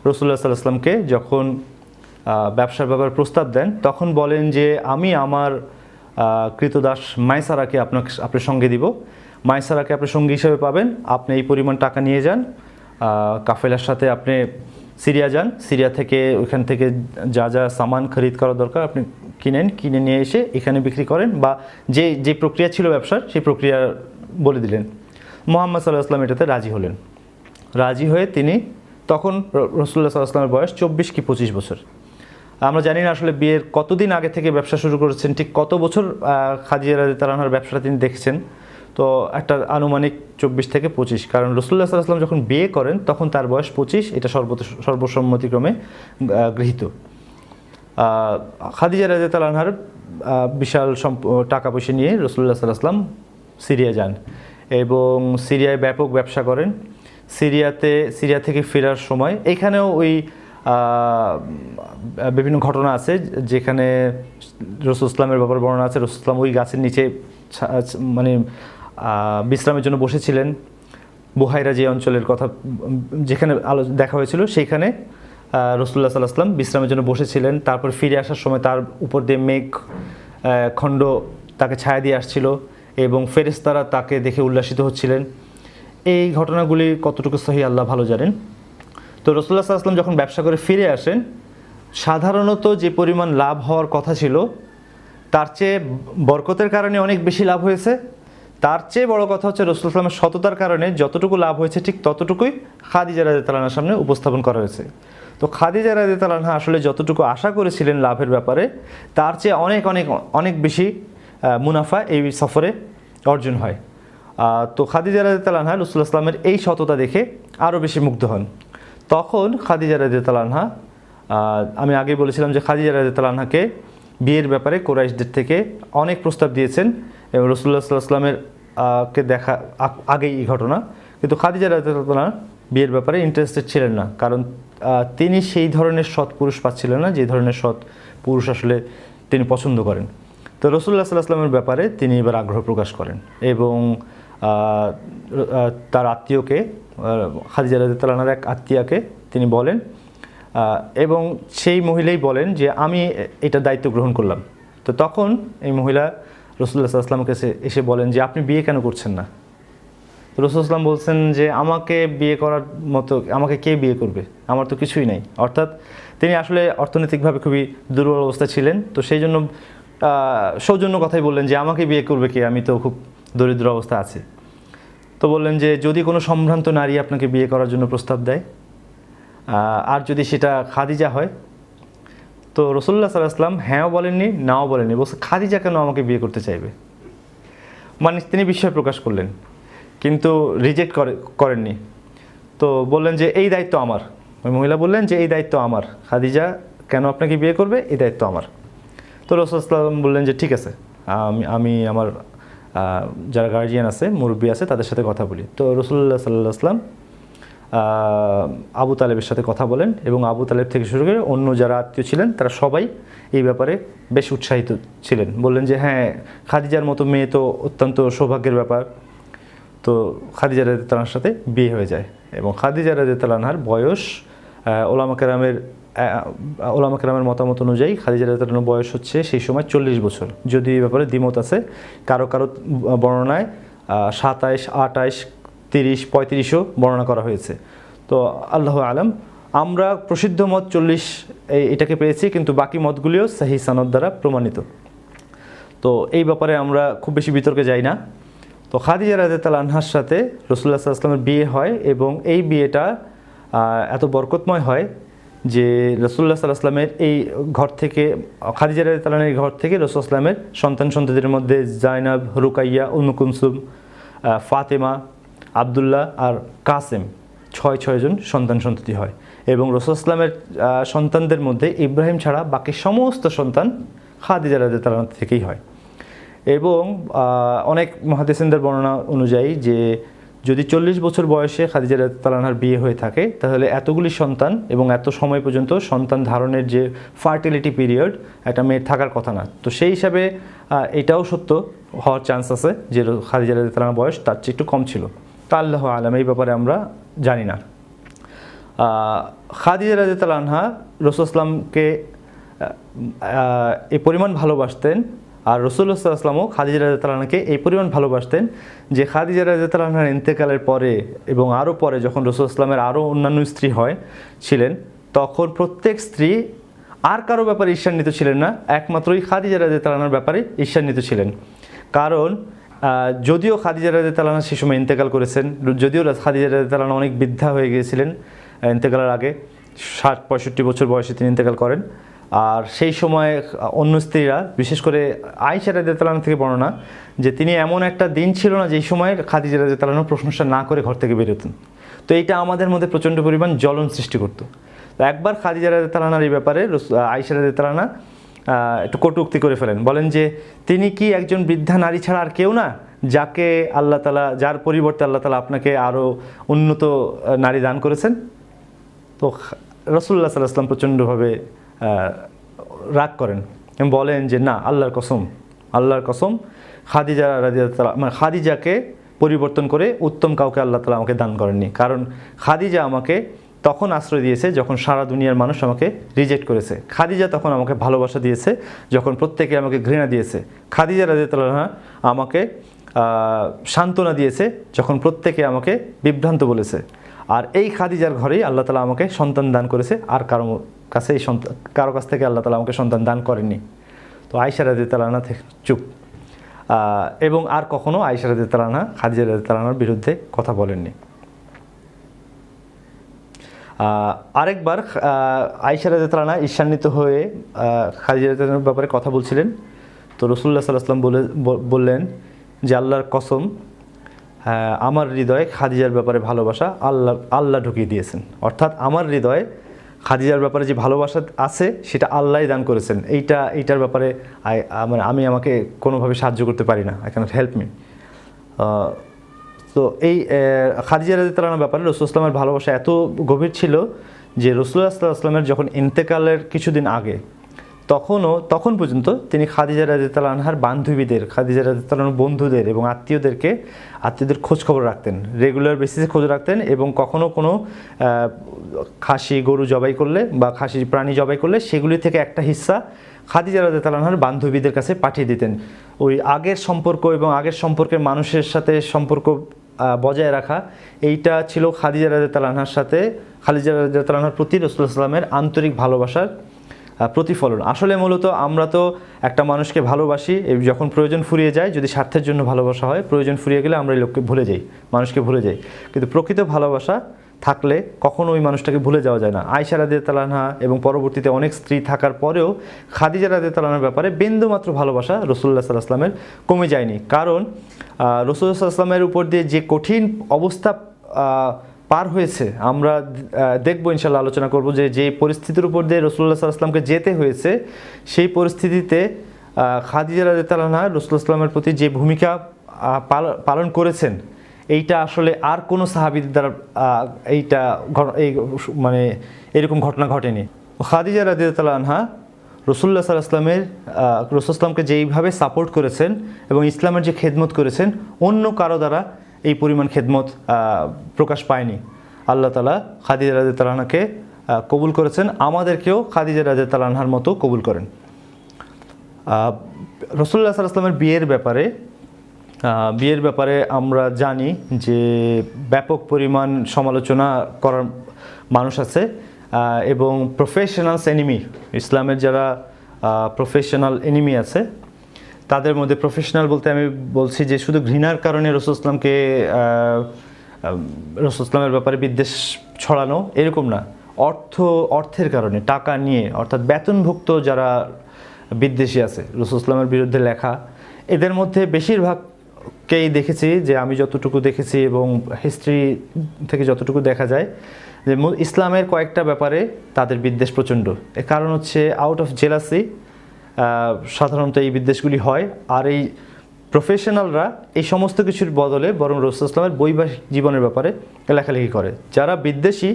রাসূলুল্লাহ সাল্লাল্লাহু আলাইহি ওয়াসাল্লামকে যখন ব্যবসার ব্যাপারে প্রস্তাব দেন, তখন বলেন যে আমি আমার কৃতদাস মাইসারাকে আপনার সঙ্গে দিব, মাইসারাকে আপনি সঙ্গী হিসেবে পাবেন, আপনি এই পরিমাণ টাকা নিয়ে যান, কাফেলার সাথে আপনি সিরিয়া যান, সিরিয়া থেকে ওইখান থেকে যা যা সামান খরিদ করা দরকার আপনি কিনে নিয়ে এসে এখানে বিক্রি করেন, বা যে প্রক্রিয়া ছিল ব্যবসার সেই প্রক্রিয়া বলে দিলেন। মুহাম্মদ সাল্লাল্লাহু আলাইহি ওয়াসাল্লাম এটাতে রাজি হলেন। রাজি হয়ে তিনি, তখন রাসূলুল্লাহ সাল্লাল্লাহু আলাইহি ওয়াসাল্লামের বয়স 24 কি 25 বছর। আমরা জানি না আসলে বিয়ের কতদিন আগে থেকে ব্যবসা শুরু করেছেন, ঠিক কত বছর খাদিজা রাদিয়াল্লাহু আনহার ব্যবসাটা তিনি দেখেছেন। তো একটা আনুমানিক 24 থেকে 25, কারণ রাসূলুল্লাহ সাল্লাল্লাহু আলাইহি ওয়াসাল্লাম যখন বিয়ে করেন তখন তার বয়স 25, এটা সর্বসম্মতিক্রমে গৃহীত। খাদিজা রাদিয়াল্লাহু আনহার বিশাল টাকা পয়সা নিয়ে রাসূলুল্লাহ সাল্লাল্লাহু আলাইহি ওয়াসাল্লাম সিরিয়া যান এবং সিরিয়ায় ব্যাপক ব্যবসা করেন। সিরিয়া থেকে ফেরার সময় এখানেও ওই বিভিন্ন ঘটনা আছে যেখানে রাসূল ইসলামের ব্যাপারে বর্ণনা আছে। রাসূল ইসলাম ওই গাছের নিচে মানে বিশ্রামের জন্য বসেছিলেন। বুহাইরা যে অঞ্চলের কথা যেখানে দেখা হয়েছিল, সেইখানে রাসূলুল্লাহ সাল্লাল্লাহু আলাইহি ওয়াসাল্লাম বিশ্রামের জন্য বসেছিলেন। তারপর ফিরে আসার সময় তার উপর দিয়ে মেঘ খণ্ড তাকে ছায়া দিয়ে আসছিল এবং ফেরেশতারা তাকে দেখে উল্লাসিত হচ্ছিলেন। এই ঘটনাগুলি কতটুকু সহিহ আল্লাহ ভালো জানেন। তো রাসূলুল্লাহ সাল্লাল্লাহু আলাইহি ওয়াসাল্লাম যখন ব্যবসা করে ফিরে আসেন, সাধারণত যে পরিমাণ লাভ হওয়ার কথা ছিল তার চেয়ে বরকতের কারণে অনেক বেশি লাভ হয়েছে। তার চেয়ে বড় কথা হচ্ছে রাসূলুল্লাহ সাল্লাল্লাহু আলাইহি ওয়াসাল্লামের সততার কারণে যতটুকু লাভ হয়েছে ঠিক ততটুকুই খাদিজা রাদিয়াল্লাহু আনহার সামনে উপস্থাপন করা হয়েছে। তো খাদিজা রাদিয়াল্লাহু আনহা আসলে যতটুকু আশা করেছিলেন লাভের ব্যাপারে, তার চেয়ে অনেক অনেক অনেক বেশি মুনাফা এই সফরে অর্জন হয়। তো খাদিজা রাদিয়াল্লাহু আনহা রাসূলুল্লাহ সাল্লাল্লাহু আলাইহি ওয়াসাল্লামের এই সততা দেখে আরও বেশি মুগ্ধ হন। তখন খাদিজা রাদিয়াল্লাহু আনহা, আমি আগেই বলেছিলাম যে খাদিজা রাদিয়াল্লাহু আনহাকে বিয়ের ব্যাপারে কুরাইশদের থেকে অনেক প্রস্তাব দিয়েছেন এবং রাসূলুল্লাহ সাল্লাল্লাহু আলাইহি ওয়াসাল্লামের কে দেখা আগেই এই ঘটনা। কিন্তু খাদিজা রাদিয়াল্লাহু আনহা বিয়ের ব্যাপারে ইন্টারেস্টেড ছিলেন না, কারণ তিনি সেই ধরনের সৎ পুরুষ পাচ্ছিলেন না যে ধরনের সৎ পুরুষ আসলে তিনি পছন্দ করেন। তো রাসূলুল্লাহ সাল্লাল্লাহু আলাইহি ওয়াসাল্লামের ব্যাপারে তিনি এবার আগ্রহ প্রকাশ করেন এবং তার আত্মীয়কে, খাদিজা রাদিয়াল্লাহু আনহার এক আত্মীয়াকে তিনি বলেন এবং সেই মহিলাই বলেন যে আমি এটা দায়িত্ব গ্রহণ করলাম। তো তখন এই মহিলা রাসূলুল্লাহ সাল্লাল্লাহু আলাইহি ওয়াসাল্লামের কাছে এসে বলেন যে আপনি বিয়ে কেন করছেন না? তো রাসূল সাল্লাল্লাহু আলাইহি ওয়াসাল্লাম বলছেন যে আমাকে বিয়ে করার মতো আমাকে কে বিয়ে করবে, আমার তো কিছুই নাই। অর্থাৎ তিনি আসলে অর্থনৈতিকভাবে খুবই দুর্বল অবস্থা ছিলেন। তো সেই জন্য সৌজন্য কথাই বললেন যে আমাকে বিয়ে করবে কে, আমি তো খুব দরিদ্র অবস্থা আছি। তো বললেন যে যদি কোনো সম্ভ্রান্ত নারী আপনাকে বিয়ে করার জন্য প্রস্তাব দেয় আর যদি সেটা খাদিজা হয়, তো রাসূলুল্লাহ সাল্লাল্লাহু আলাইহি ওয়াসাল্লাম হ্যাঁও বলেননি নাও বলেননি, বলছে খাদিজা কেন আমাকে বিয়ে করতে চাইবে, মানে তিনি বিস্ময় প্রকাশ করলেন কিন্তু রিজেক্ট করেননি। তো বললেন যে এই দায়িত্ব আমার। ওই মহিলা বললেন যে এই দায়িত্ব আমার, খাদিজা কেন আপনাকে বিয়ে করবে এই দায়িত্ব আমার। তো রাসূল সাল্লাল্লাহু আলাইহি ওয়াসাল্লাম বললেন যে ঠিক আছে, আমি আমার যারা গার্জিয়ান আছে, মুরব্বী আছে, তাদের সাথে কথা বলি। তো রাসূলুল্লাহ সাল্লাল্লাহু আলাইহি ওয়াসাল্লাম আবু তালেবের সাথে কথা বলেন এবং আবু তালেব থেকে শুরু করে অন্য যারা আত্মীয় ছিলেন তারা সবাই এই ব্যাপারে বেশ উৎসাহিত ছিলেন। বললেন যে হ্যাঁ, খাদিজার মতো মেয়ে তো অত্যন্ত সৌভাগ্যের ব্যাপার। তো খাদিজা রাদিয়াল্লাহু আনহার সাথে বিয়ে হয়ে যায় এবং খাদিজা রাদিয়াল্লাহু আনহার বয়স ওলামা কেরামের মতামত অনুযায়ী খাদিজা রাদিয়াল্লাহু আনহার বয়স হচ্ছে সেই সময় 40 বছর। যদি এই ব্যাপারে দ্বিমত আছে, কারো বর্ণনায় 27, 28, 30, 35ও বর্ণনা করা হয়েছে। তো আল্লাহু আলাম, আমরা প্রসিদ্ধ মত 40 এটাকে পেয়েছি, কিন্তু বাকি মতগুলিও সহিহ সনদ দ্বারা প্রমাণিত। তো এই ব্যাপারে আমরা খুব বেশি বিতর্কে যাই না। তো খাদিজা রাদিয়াল্লাহু আনহার সাথে রাসূলুল্লাহ সাল্লাল্লাহু আলাইহি ওয়াসাল্লামের বিয়ে হয় এবং এই বিয়েটা এত বরকতময় হয় যে রাসূলুল্লাহ সাল্লাল্লাহু আলাইহি ওয়াসাল্লামের এই ঘর থেকে, খাদিজা রাদিয়াল্লাহু আনহার ঘর থেকে রাসূল সাল্লাল্লাহু আলাইহি ওয়াসাল্লামের সন্তানদের মধ্যে জাইনাব, রুকাইয়া, উম্মু কুলসুম, ফাতেমা, আবদুল্লাহ আর কাসেম, ছয়জন সন্তান সন্ততি হয়। এবং রাসূল ইসলামের সন্তানদের মধ্যে ইব্রাহিম ছাড়া বাকি সমস্ত সন্তান খাদিজা রাদিয়াল্লাহু আনহা থেকেই হয়। এবং অনেক মুহাদ্দিসিনদের বর্ণনা অনুযায়ী যে যদি 40 বছর বয়সে খাদিজা রাদিয়াল্লাহু আনহার বিয়ে হয়ে থাকে, তাহলে এতগুলি সন্তান এবং এত সময় পর্যন্ত সন্তান ধারণের যে ফার্টিলিটি পিরিয়ড একটা মেয়ের থাকার কথা না। তো সেই হিসাবে এটাও সত্য হওয়ার চান্স আছে যে খাদিজা রাদিয়াল্লাহু আনহার বয়স তার চেয়ে একটু কম ছিল। তা আল্লাহু আলাম, এই ব্যাপারে আমরা জানি না। খাদিজা রাদিয়াল্লাহু আনহা রাসূল ইসলামকে এই পরিমাণ ভালোবাসতেন, আর রাসূলুল্লাহ সাল্লাল্লাহু আলাইহি ওয়াসাল্লামও খাদিজা রাদিয়াল্লাহু আনহাকে এই পরিমাণ ভালোবাসতেন যে খাদিজা রাদিয়াল্লাহু আনহার ইন্তেকালের পরে এবং আরও পরে যখন রাসূল ইসলামের আরও অন্যান্য স্ত্রী ছিলেন, তখন প্রত্যেক স্ত্রী আর কারো ব্যাপারে ঈর্ষান্বিত ছিলেন না, একমাত্রই খাদিজা রাদিয়াল্লাহু আনহার ব্যাপারে ঈর্ষান্বিত ছিলেন। কারণ যদিও খাদিজা রাদিয়াল্লাহু আনহা সে সময় ইন্তেকাল করেছেন, যদিও খাদিজা রাদিয়াল্লাহু আনহা অনেক বৃদ্ধা হয়ে গিয়েছিলেন ইন্তেকালের আগে, 60-65 বছর বয়সে তিনি ইন্তেকাল করেন। আর সেই সময় অন্য স্ত্রীরা, বিশেষ করে আয়েশা রাদিয়াল্লাহু আনহা থেকে বর্ণনা যে তিনি এমন একটা দিন ছিল না যেই সময় খাদিজা রাদিয়াল্লাহু আনহা প্রশংসা না করে ঘর থেকে বেরোতেন। তো এইটা আমাদের মধ্যে প্রচণ্ড পরিমাণ জ্বলন সৃষ্টি করতো। তো একবার খাদিজা রাদিয়াল্লাহু আনহার এই ব্যাপারে আয়েশা রাদিয়াল্লাহু আনহা একটু কটূক্তি করে ফেলেন, বলেন যে তিনি কি একজন বৃদ্ধা নারী ছাড়া আর কেউ না, যাকে আল্লাহ তাআলা, যার পরিবর্তে আল্লাহ তাআলা আপনাকে আরও উন্নত নারী দান করেছেন। তো রাসূলুল্লাহ সাল্লাল্লাহু আলাইহি ওয়াসাল্লাম প্রচণ্ডভাবে রাগ করেন এবং বলেন যে না, আল্লাহর কসম খাদিজা রাদিয়াল্লাহু আনহা, মানে খাদিজাকে পরিবর্তন করে উত্তম কাউকে আল্লাহ তাআলা আমাকে দান করেননি। কারণ খাদিজা আমাকে তখন আশ্রয় দিয়েছে যখন সারা দুনিয়ার মানুষ আমাকে রিজেক্ট করেছে। খাদিজা তখন আমাকে ভালোবাসা দিয়েছে যখন প্রত্যেকে আমাকে ঘৃণা দিয়েছে। খাদিজা রাদিয়াল্লাহু আনহা আমাকে সান্ত্বনা দিয়েছে যখন প্রত্যেকে আমাকে বিভ্রান্ত বলেছে। আর এই খাদিজার ঘরেই আল্লাহ তাআলা আমাকে সন্তান দান করেছে, আর কারো কাছ থেকে আল্লাহ তাআলা আমাকে সন্তান দান করেননি। তো আয়েশা রাদিয়াল্লাহু আনহা চুপ, এবং আর কখনো আয়েশা রাদিয়াল্লাহু আনহা খাদিজা রাদিয়াল্লাহু আনহার বিরুদ্ধে কথা বলেননি। আরেকবার আয়েশা রাদিয়াল্লাহু আনহা ঈর্ষান্বিত হয়ে খাদিজা রাদিয়াল্লাহু আনহার ব্যাপারে কথা বলছিলেন। তো রাসূলুল্লাহ সাল্লাল্লাহু আলাইহি ওয়াসাল্লাম বললেন যে আল্লাহর কসম, আমার হৃদয়ে খাদিজার ব্যাপারে ভালোবাসা আল্লাহ ঢুকিয়ে দিয়েছেন। অর্থাৎ আমার হৃদয়ে খাদিজার ব্যাপারে যে ভালোবাসা আছে সেটা আল্লাহই দান করেছেন। এইটার ব্যাপারে মানে আমাকে কোনোভাবে সাহায্য করতে পারি না, আই ক্যানট হেল্প মি। তো এই খাদিজা রাদিয়াল্লাহু আনহার ব্যাপারে রাসূল ইসলামের ভালোবাসা এত গভীর ছিল যে রাসূলুল্লাহ সাল্লাল্লাহু আলাইহি ওয়াসাল্লামের যখন ইন্তেকালের কিছুদিন আগে, তখন পর্যন্ত তিনি খাদিজা রাদিয়াল্লাহু আনহার বান্ধবীদের, খাদিজা রাদিয়াল্লাহু আনহার বন্ধুদের এবং আত্মীয়দের খোঁজ খবর রাখতেন, রেগুলার বেসিসে খোঁজ রাখতেন। এবং কখনো কোনো খাসি গরু জবাই করলে বা খাসি প্রাণী জবাই করলে সেগুলি থেকে একটা হিস্সা খাদিজা রাদিয়াল্লাহু আনহার বান্ধবীদের কাছে পাঠিয়ে দিতেন। ওই আগের সম্পর্ক এবং আগের সম্পর্কের মানুষের সাথে সম্পর্ক বজায় রাখা, এইটা ছিল খাদিজা রাদিয়াল্লাহু আনহার সাথে, খাদিজা রাদিয়াল্লাহু আনহার প্রতি রাসূলুল্লাহ সাল্লাল্লাহু আলাইহি ওয়াসাল্লামের আন্তরিক ভালোবাসার প্রতিফলন। আসলে মূলত আমরা তো একটা মানুষকে ভালোবাসি যখন প্রয়োজন ফুরিয়ে যায়, যদি স্বার্থের জন্য ভালোবাসা হয়, প্রয়োজন ফুরিয়ে গেলে আমরা এই লোককে ভুলে যাই, মানুষকে ভুলে যাই। কিন্তু প্রকৃত ভালোবাসা থাকলে কখনো ওই মানুষটাকে ভুলে যাওয়া যায় না। আয়েশা রাদিয়াল্লাহু আনহা এবং পরবর্তীতে অনেক স্ত্রী থাকার পরেও খাদিজা রাদিয়াল্লাহু আনহার ব্যাপারে বিন্দুমাত্র ভালোবাসা রাসূলুল্লাহ সাল্লাল্লাহু আলাইহি ওয়াসাল্লামের কমে যায়নি। কারণ রাসূলুল্লাহ সাল্লাল্লাহু আলাইহি ওয়াসাল্লামের উপর দিয়ে যে কঠিন অবস্থা পার হয়েছে, আমরা দেখবো ইনশাআল্লাহ, আলোচনা করব যে পরিস্থিতির উপর দিয়ে রাসূলুল্লাহ সাল্লাল্লাহু আলাইহি ওয়াসাল্লামকে যেতে হয়েছে, সেই পরিস্থিতিতে খাদিজা রাদিয়াল্লাহু আনহা রাসূলুল্লাহ সাল্লাল্লাহু আলাইহি ওয়াসাল্লামের প্রতি যে ভূমিকা পালন করেছেন, এইটা আসলে আর কোনো সাহাবীদের দ্বারা মানে এরকম ঘটনা ঘটেনি। খাদিজা রাদিয়াল্লাহু আনহা রাসূলুল্লাহ সাল্লাল্লাহু আলাইহি ওয়াসাল্লামের রাসূলুল্লাহকে যেইভাবে সাপোর্ট করেছেন এবং ইসলামের যে খেদমত করেছেন, অন্য কারো দ্বারা এই পরিমাণ খেদমত প্রকাশ পায়নি। আল্লাহ তাআলা খাদিজা রাদিয়াল্লাহু আনহাকে কবুল করেছেন, আমাদেরকেও খাদিজা রাদিয়াল্লাহু আনহার মতো কবুল করেন। রাসূলুল্লাহ সাল্লাল্লাহু আলাইহি ওয়াসাল্লামের বিয়ের ব্যাপারে আমরা জানি যে ব্যাপক পরিমাণ সমালোচনা করার মানুষ আছে এবং প্রফেশনালস এনিমি, ইসলামের যারা প্রফেশনাল এনিমি আছে তাদের মধ্যে, প্রফেশনাল বলতে আমি বলছি যে শুধু ঘৃণার কারণে রাসূলুল্লাহ ইসলামের ব্যাপারে বিদ্বেষ ছড়ানো এরকম না, অর্থের কারণে, টাকা নিয়ে, অর্থাৎ বেতনভুক্ত যারা বিদ্বেষী আছে রাসূলুল্লাহ ইসলামের বিরুদ্ধে লেখা, এদের মধ্যে বেশিরভাগ কেই দেখেছি, যে আমি যতটুকু দেখেছি এবং হিস্ট্রি থেকে যতটুকু দেখা যায়, যে ইসলামের কয়েকটা ব্যাপারে তাদের বিদ্বেষ প্রচণ্ড। এর কারণ হচ্ছে আউট অফ জেলাসি সাধারণত এই বিদ্বেষগুলি হয়। আর এই প্রফেশনালরা এই সমস্ত কিছুর বদলে বরং রাসূল ইসলামের বৈবাহিক জীবনের ব্যাপারে লেখালেখি করে। যারা বিদ্বেষী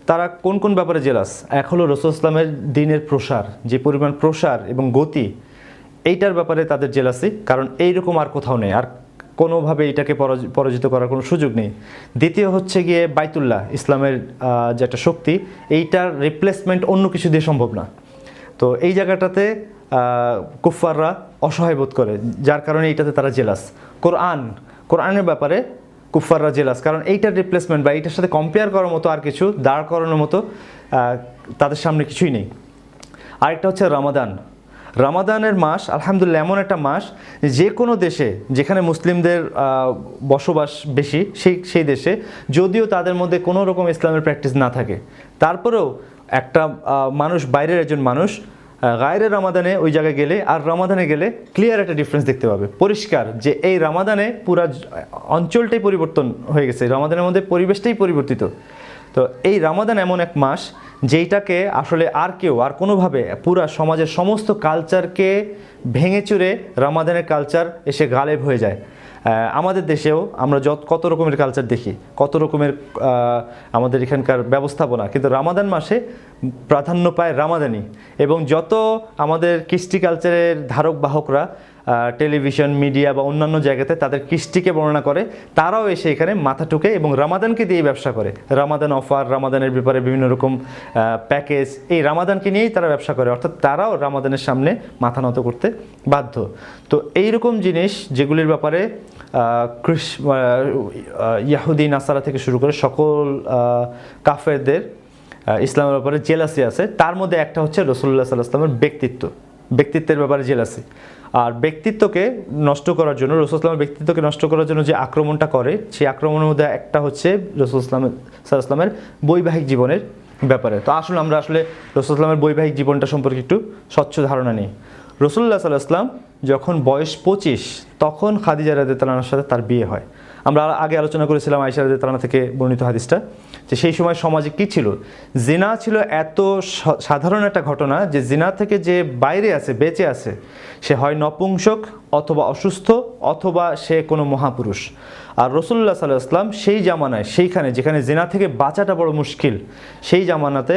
তারা কোন কোন ব্যাপারে জেলাস? এক হলো রাসূল ইসলামের দ্বীনের প্রসার, যে পরিমাণ প্রসার এবং গতি, এইটার ব্যাপারে তাদের জেলাসি, কারণ এইরকম আর কোথাও নেই, আর কোনোভাবে এটাকে পরাজিত করার কোনো সুযোগ নেই। দ্বিতীয় হচ্ছে গিয়ে বাইতুল্লাহ, ইসলামের যে একটা শক্তি, এইটার রিপ্লেসমেন্ট অন্য কিছু দিয়ে সম্ভব না। তো এই জায়গাটাতে কুফফাররা অসহায় বোধ করে, যার কারণে এইটাতে তারা জেলাস। কোরআনের ব্যাপারে কুফফাররা জেলাস, কারণ এইটার রিপ্লেসমেন্ট বা এইটার সাথে কম্পেয়ার করার মতো আর কিছু দাঁড় করানোর মতো তাদের সামনে কিছুই নেই। আরেকটা হচ্ছে রমাদানের মাস আলহামদুলিল্লাহ এমন একটা মাস, যে কোনো দেশে যেখানে মুসলিমদের বসবাস বেশি সেই দেশে যদিও তাদের মধ্যে কোনো রকম ইসলামের প্র্যাকটিস না থাকে, তারপরেও একটা মানুষ, বাইরের একজন মানুষ গায়রে রমাদানে ওই জায়গায় গেলে আর রমাদানে গেলে ক্লিয়ার একটা ডিফারেন্স দেখতে পাবে, পরিষ্কার, যে এই রমাদানে পুরা অঞ্চলটাই পরিবর্তন হয়ে গেছে, রমাদানের মধ্যে পরিবেশটাই পরিবর্তিত। তো এই রমাদান এমন এক মাস যেইটাকে আসলে আর কেউ আর কোনোভাবে পুরা সমাজের সমস্ত কালচারকে ভেঙে চুরে রমাদানের কালচার এসে গালেব হয়ে যায়। আমাদের দেশেও আমরা কত রকমের কালচার দেখি, কত রকমের আমাদের এখানকার ব্যবস্থাপনা, কিন্তু রমাদান মাসে প্রাধান্য পায় রামাদানি। এবং যত আমাদের কৃষ্টি কালচারের ধারক বাহকরা টেলিভিশন, মিডিয়া বা অন্যান্য জায়গাতে তাদের কৃষ্টিকে বর্ণনা করে, তারাও এসে এখানে মাথা ঠুকে এবং রামাদানকে দিয়ে ব্যবসা করে। রামাদান অফার, রামাদানের ব্যাপারে বিভিন্ন রকম প্যাকেজ, এই রামাদানকে নিয়েই তারা ব্যবসা করে, অর্থাৎ তারাও রামাদানের সামনে মাথা নত করতে বাধ্য। তো এইরকম জিনিস যেগুলির ব্যাপারে ইয়াহুদি নাসারা থেকে শুরু করে সকল কাফেরদের ইসলামের ব্যাপারে জেলাসি আছে। তার মধ্যে একটা হচ্ছে রাসূলুল্লাহ সাল্লাল্লাহু আলাইহি ওয়াসাল্লামের ব্যক্তিত্বের ব্যাপারে জেলাসি। আর ব্যক্তিত্বকে নষ্ট করার জন্য, রাসূল ইসলামের ব্যক্তিত্বকে নষ্ট করার জন্য যে আক্রমণটা করে, সেই আক্রমণের মধ্যে একটা হচ্ছে রাসূল সাল্লাল্লাহু আলাইহি ওয়াসাল্লামের বৈবাহিক জীবনের ব্যাপারে। তো আসলে আমরা রাসূল ইসলামের বৈবাহিক জীবনটা সম্পর্কে একটু স্বচ্ছ ধারণা নিই। রাসূলুল্লাহ সাল্লাল্লাহু আলাইহি ওয়াসাল্লাম যখন বয়স 25, তখন খাদিজা রাদিয়াল্লাহু আনহার সাথে তার বিয়ে হয়। আমরা আগে আলোচনা করেছিলাম আয়েশা রাদিয়াল্লাহু আনহা থেকে বর্ণিত হাদিসটা, যে সেই সময় সমাজে কী ছিল, জিনা ছিল এত সাধারণ একটা ঘটনা যে জিনা থেকে যে বাইরে আছে, বেঁচে আছে, সে হয় নপুংসক অথবা অসুস্থ অথবা সে কোনো মহাপুরুষ। আর রাসূলুল্লাহ সাল্লাল্লাহু আলাইহি ওয়াসাল্লাম সেই জামানায়, সেইখানে যেখানে জিনা থেকে বাঁচাটা বড় মুশকিল, সেই জামানাতে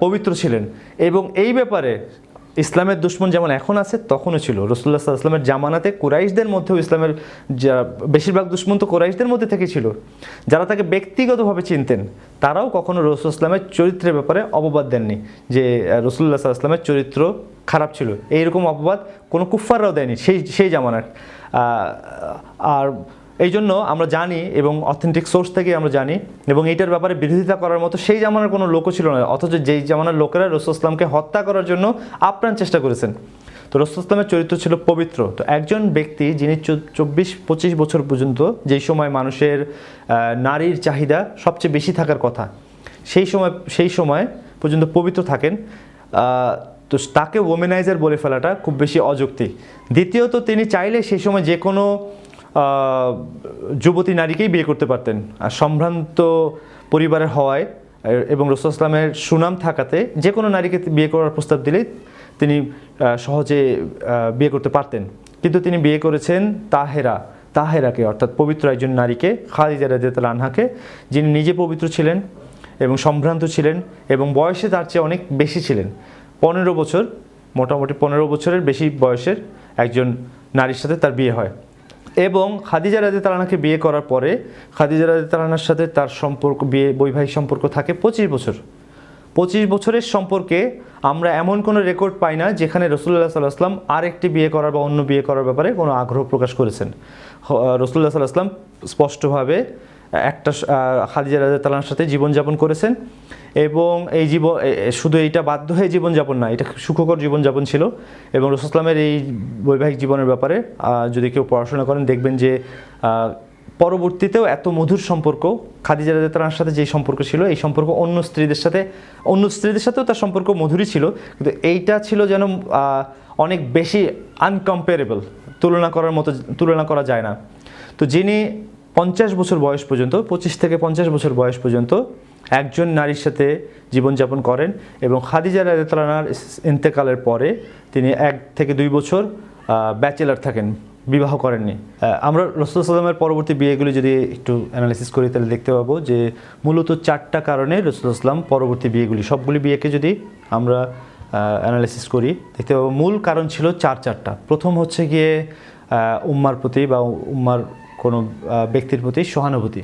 পবিত্র ছিলেন। এবং এই ব্যাপারে ইসলামের দুশ্মন যেমন এখন আছে তখনও ছিল। রাসূলুল্লাহ সাল্লাল্লাহু আলাইহি ওয়াসাল্লামের জামানাতে কুরাইশদের মধ্যেও ইসলামের বেশিরভাগ দুশ্মন তো কুরাইশদের মধ্যে থেকে ছিল, যারা তাকে ব্যক্তিগতভাবে চিনতেন, তারাও কখনো রাসূল ইসলামের চরিত্রের ব্যাপারে অপবাদ দেননি যে রাসূলুল্লাহ সাল্লাল্লাহু আলাইহি ওয়াসাল্লামের চরিত্র খারাপ ছিল। এইরকম অপবাদ কোনো কুফফাররাও দেয়নি সেই জামানার। আর এই জন্য আমরা জানি এবং অথেন্টিক সোর্স থেকে আমরা জানি, এবং এইটার ব্যাপারে বিরোধিতা করার মতো সেই জামানার কোনো লোকও ছিল না, অথচ যেই জামানার লোকেরা রাসূল ইসলামকে হত্যা করার জন্য আপ্রাণ চেষ্টা করেছেন। তো রাসূল ইসলামের চরিত্র ছিল পবিত্র। তো একজন ব্যক্তি যিনি 24-25 বছর পর্যন্ত, যেই সময় মানুষের নারীর চাহিদা সবচেয়ে বেশি থাকার কথা, সেই সময় পর্যন্ত পবিত্র থাকেন, তো তাকে ওমেনাইজার বলে ফেলাটা খুব বেশি অযৌক্তিক। দ্বিতীয়ত, তিনি চাইলে সেই সময় যে কোনো যুবতী নারীকেই বিয়ে করতে পারতেন। আর সম্ভ্রান্ত পরিবারের হওয়ায় এবং রাসূল ইসলামের সুনাম থাকাতে যে কোনো নারীকে বিয়ে করার প্রস্তাব দিলেই তিনি সহজে বিয়ে করতে পারতেন। কিন্তু তিনি বিয়ে করেছেন তাহেরাকে, অর্থাৎ পবিত্র একজন নারীকে, খাদিজা রাদিয়াল্লাহু আনহাকে, যিনি নিজে পবিত্র ছিলেন এবং সম্ভ্রান্ত ছিলেন এবং বয়সে তার চেয়ে অনেক বেশি ছিলেন। 15 বছর, মোটামুটি 15 বছরের বেশি বয়সের একজন নারীর সাথে তার বিয়ে হয়। এবং খাদিজা রাদিয়াল্লাহু আনহাকে বিয়ে করার পরে খাদিজা রাদিয়াল্লাহু আনহার সাথে তার বৈবাহিক সম্পর্ক থাকে 25 বছর। 25 বছরের সম্পর্কে আমরা এমন কোনো রেকর্ড পাই না যেখানে রাসূলুল্লাহ সাল্লাল্লাহু আলাইহি ওয়াসাল্লাম আরেকটি বিয়ে করার বা অন্য বিয়ে করার ব্যাপারে কোনো আগ্রহ প্রকাশ করেছেন। রাসূলুল্লাহ সাল্লাল্লাহু আলাইহি ওয়াসাল্লাম স্পষ্টভাবে একটা খাদিজা রাদিয়াল্লাহু আনহার সাথে জীবনযাপন করেছেন, এবং এই শুধু এইটা বাধ্য হয়ে জীবনযাপন না, এটা সুখকর জীবনযাপন ছিল। এবং রাসূল ইসলামের এই বৈবাহিক জীবনের ব্যাপারে যদি কেউ পড়াশোনা করেন দেখবেন যে পরবর্তীতেও এত মধুর সম্পর্ক, খাদিজা রাদিয়াল্লাহু আনহার সাথে যেই সম্পর্ক ছিল, এই সম্পর্ক অন্য স্ত্রীদের সাথেও তার সম্পর্ক মধুরই ছিল, কিন্তু এইটা ছিল যেন অনেক বেশি আনকম্পারেবল, তুলনা করা যায় না। তো যিনি 50 বছর বয়স পর্যন্ত, 25 থেকে 50 বছর বয়স পর্যন্ত একজন নারীর সাথে জীবনযাপন করেন এবং খাদিজা রাদিয়াল্লাহু আনহার ইন্তেকালের পরে তিনি 1 থেকে 2 বছর ব্যাচেলার থাকেন, বিবাহ করেননি। আমরা রাসূলুল্লাহ সাল্লাল্লাহু আলাইহি ওয়াসাল্লামের পরবর্তী বিয়েগুলি যদি একটু অ্যানালাইসিস করি তাহলে দেখতে পাবো যে মূলত 4টা কারণে রাসূলুল্লাহ সাল্লাল্লাহু আলাইহি ওয়াসাল্লাম পরবর্তী বিয়েগুলি, সবগুলি বিয়েকে যদি আমরা অ্যানালাইসিস করি দেখতে পাবো মূল কারণ ছিল 4টা। প্রথম হচ্ছে গিয়ে উম্মার প্রতি বা উম্মার কোনো ব্যক্তির প্রতি সহানুভূতি।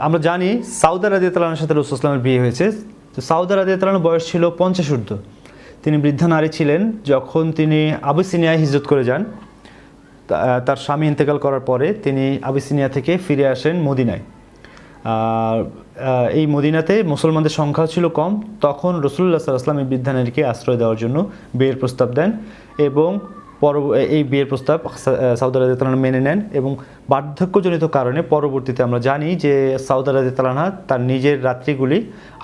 আমরা জানি সাউদা রাদিয়াল্লাহু আনহার সাথে রাসূলুল্লাহ সাল্লাল্লাহু আলাইহি ওয়াসাল্লামের বিয়ে হয়েছে। তো সাউদা রাদিয়াল্লাহু আনহার বয়স ছিল 50 ঊর্ধ্ব। তিনি বৃদ্ধা নারী ছিলেন যখন তিনি আবিসিনিয়ায় হিজরত করে যান। তার স্বামী ইন্তেকাল করার পরে তিনি আবিসিনিয়া থেকে ফিরে আসেন মদিনায়। এই মদিনাতে মুসলমানদের সংখ্যা ছিল কম। তখন রাসূলুল্লাহ সাল্লাল্লাহু আলাইহি ওয়াসাল্লাম এই বৃদ্ধা নারীকে আশ্রয় দেওয়ার জন্য বিয়ের প্রস্তাব দেন এবং এই বিয়ের প্রস্তাব সাউদা রাদিয়াল্লাহু আনহা মেনে নেন এবং বার্ধক্যজনিত কারণে পরবর্তীতে আমরা জানি যে সাউদা রাদিয়াল্লাহু আনহা তার নিজের রাত্রিগুলি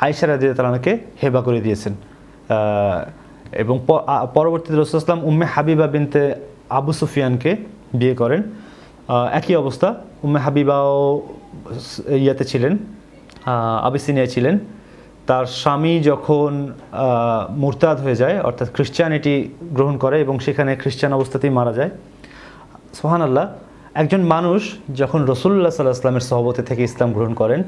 আয়েশা রাদিয়াল্লাহু আনহাকে হেবা করে দিয়েছেন এবং পরবর্তীতে রাসূলুল্লাহ সাল্লাল্লাহু আলাইহি ওয়াসাল্লাম উম্মে হাবিবা বিনতে আবু সুফিয়ানকে বিয়ে করেন। একই অবস্থা, উম্মে হাবিবাও ইয়াতে ছিলেন, আবিসিনিয়ায় ছিলেন। তার স্বামী যখন মুরতাদ হয়ে যায় অর্থাৎ খ্রিস্টানিটি গ্রহণ করে এবং সেখানে খ্রিস্টান অবস্থাতেই মারা যায়। সুবহানাল্লাহ, একজন মানুষ যখন রাসূলুল্লাহ সাল্লাল্লাহু আলাইহি ওয়াসাল্লামের সহবতে থেকে ইসলাম গ্রহণ করেন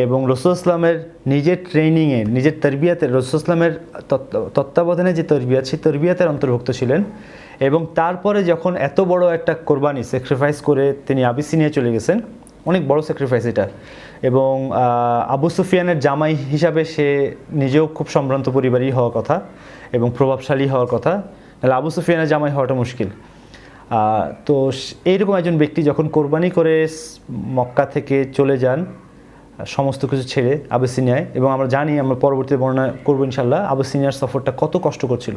এবং রাসূলুল্লাহ ইসলামের নিজের ট্রেনিংয়ে, নিজের তরবিয়াতে, রাসূলুল্লাহ ইসলামের তত্ত্বাবধানে যে তরবিয়াত, সেই তরবিয়াতের অন্তর্ভুক্ত ছিলেন এবং তারপরে যখন এত বড় একটা কোরবানি স্যাক্রিফাইস করে তিনি আবিসিনিয়া চলে গেছেন, অনেক বড় স্যাক্রিফাইস এটা, এবং আবু সুফিয়ানের জামাই হিসাবে সে নিজেও খুব সম্ভ্রান্ত পরিবারই হওয়ার কথা এবং প্রভাবশালী হওয়ার কথা, নাহলে আবু সুফিয়ানের জামাই হওয়াটা মুশকিল। তো এইরকম একজন ব্যক্তি যখন কোরবানি করে মক্কা থেকে চলে যান সমস্ত কিছু ছেড়ে আবিসিনিয়ায়, এবং আমরা জানি, আমরা পরবর্তী বর্ণনা করবো ইনশাল্লাহ, আবিসিনিয়ার সফরটা কত কষ্টকর ছিল।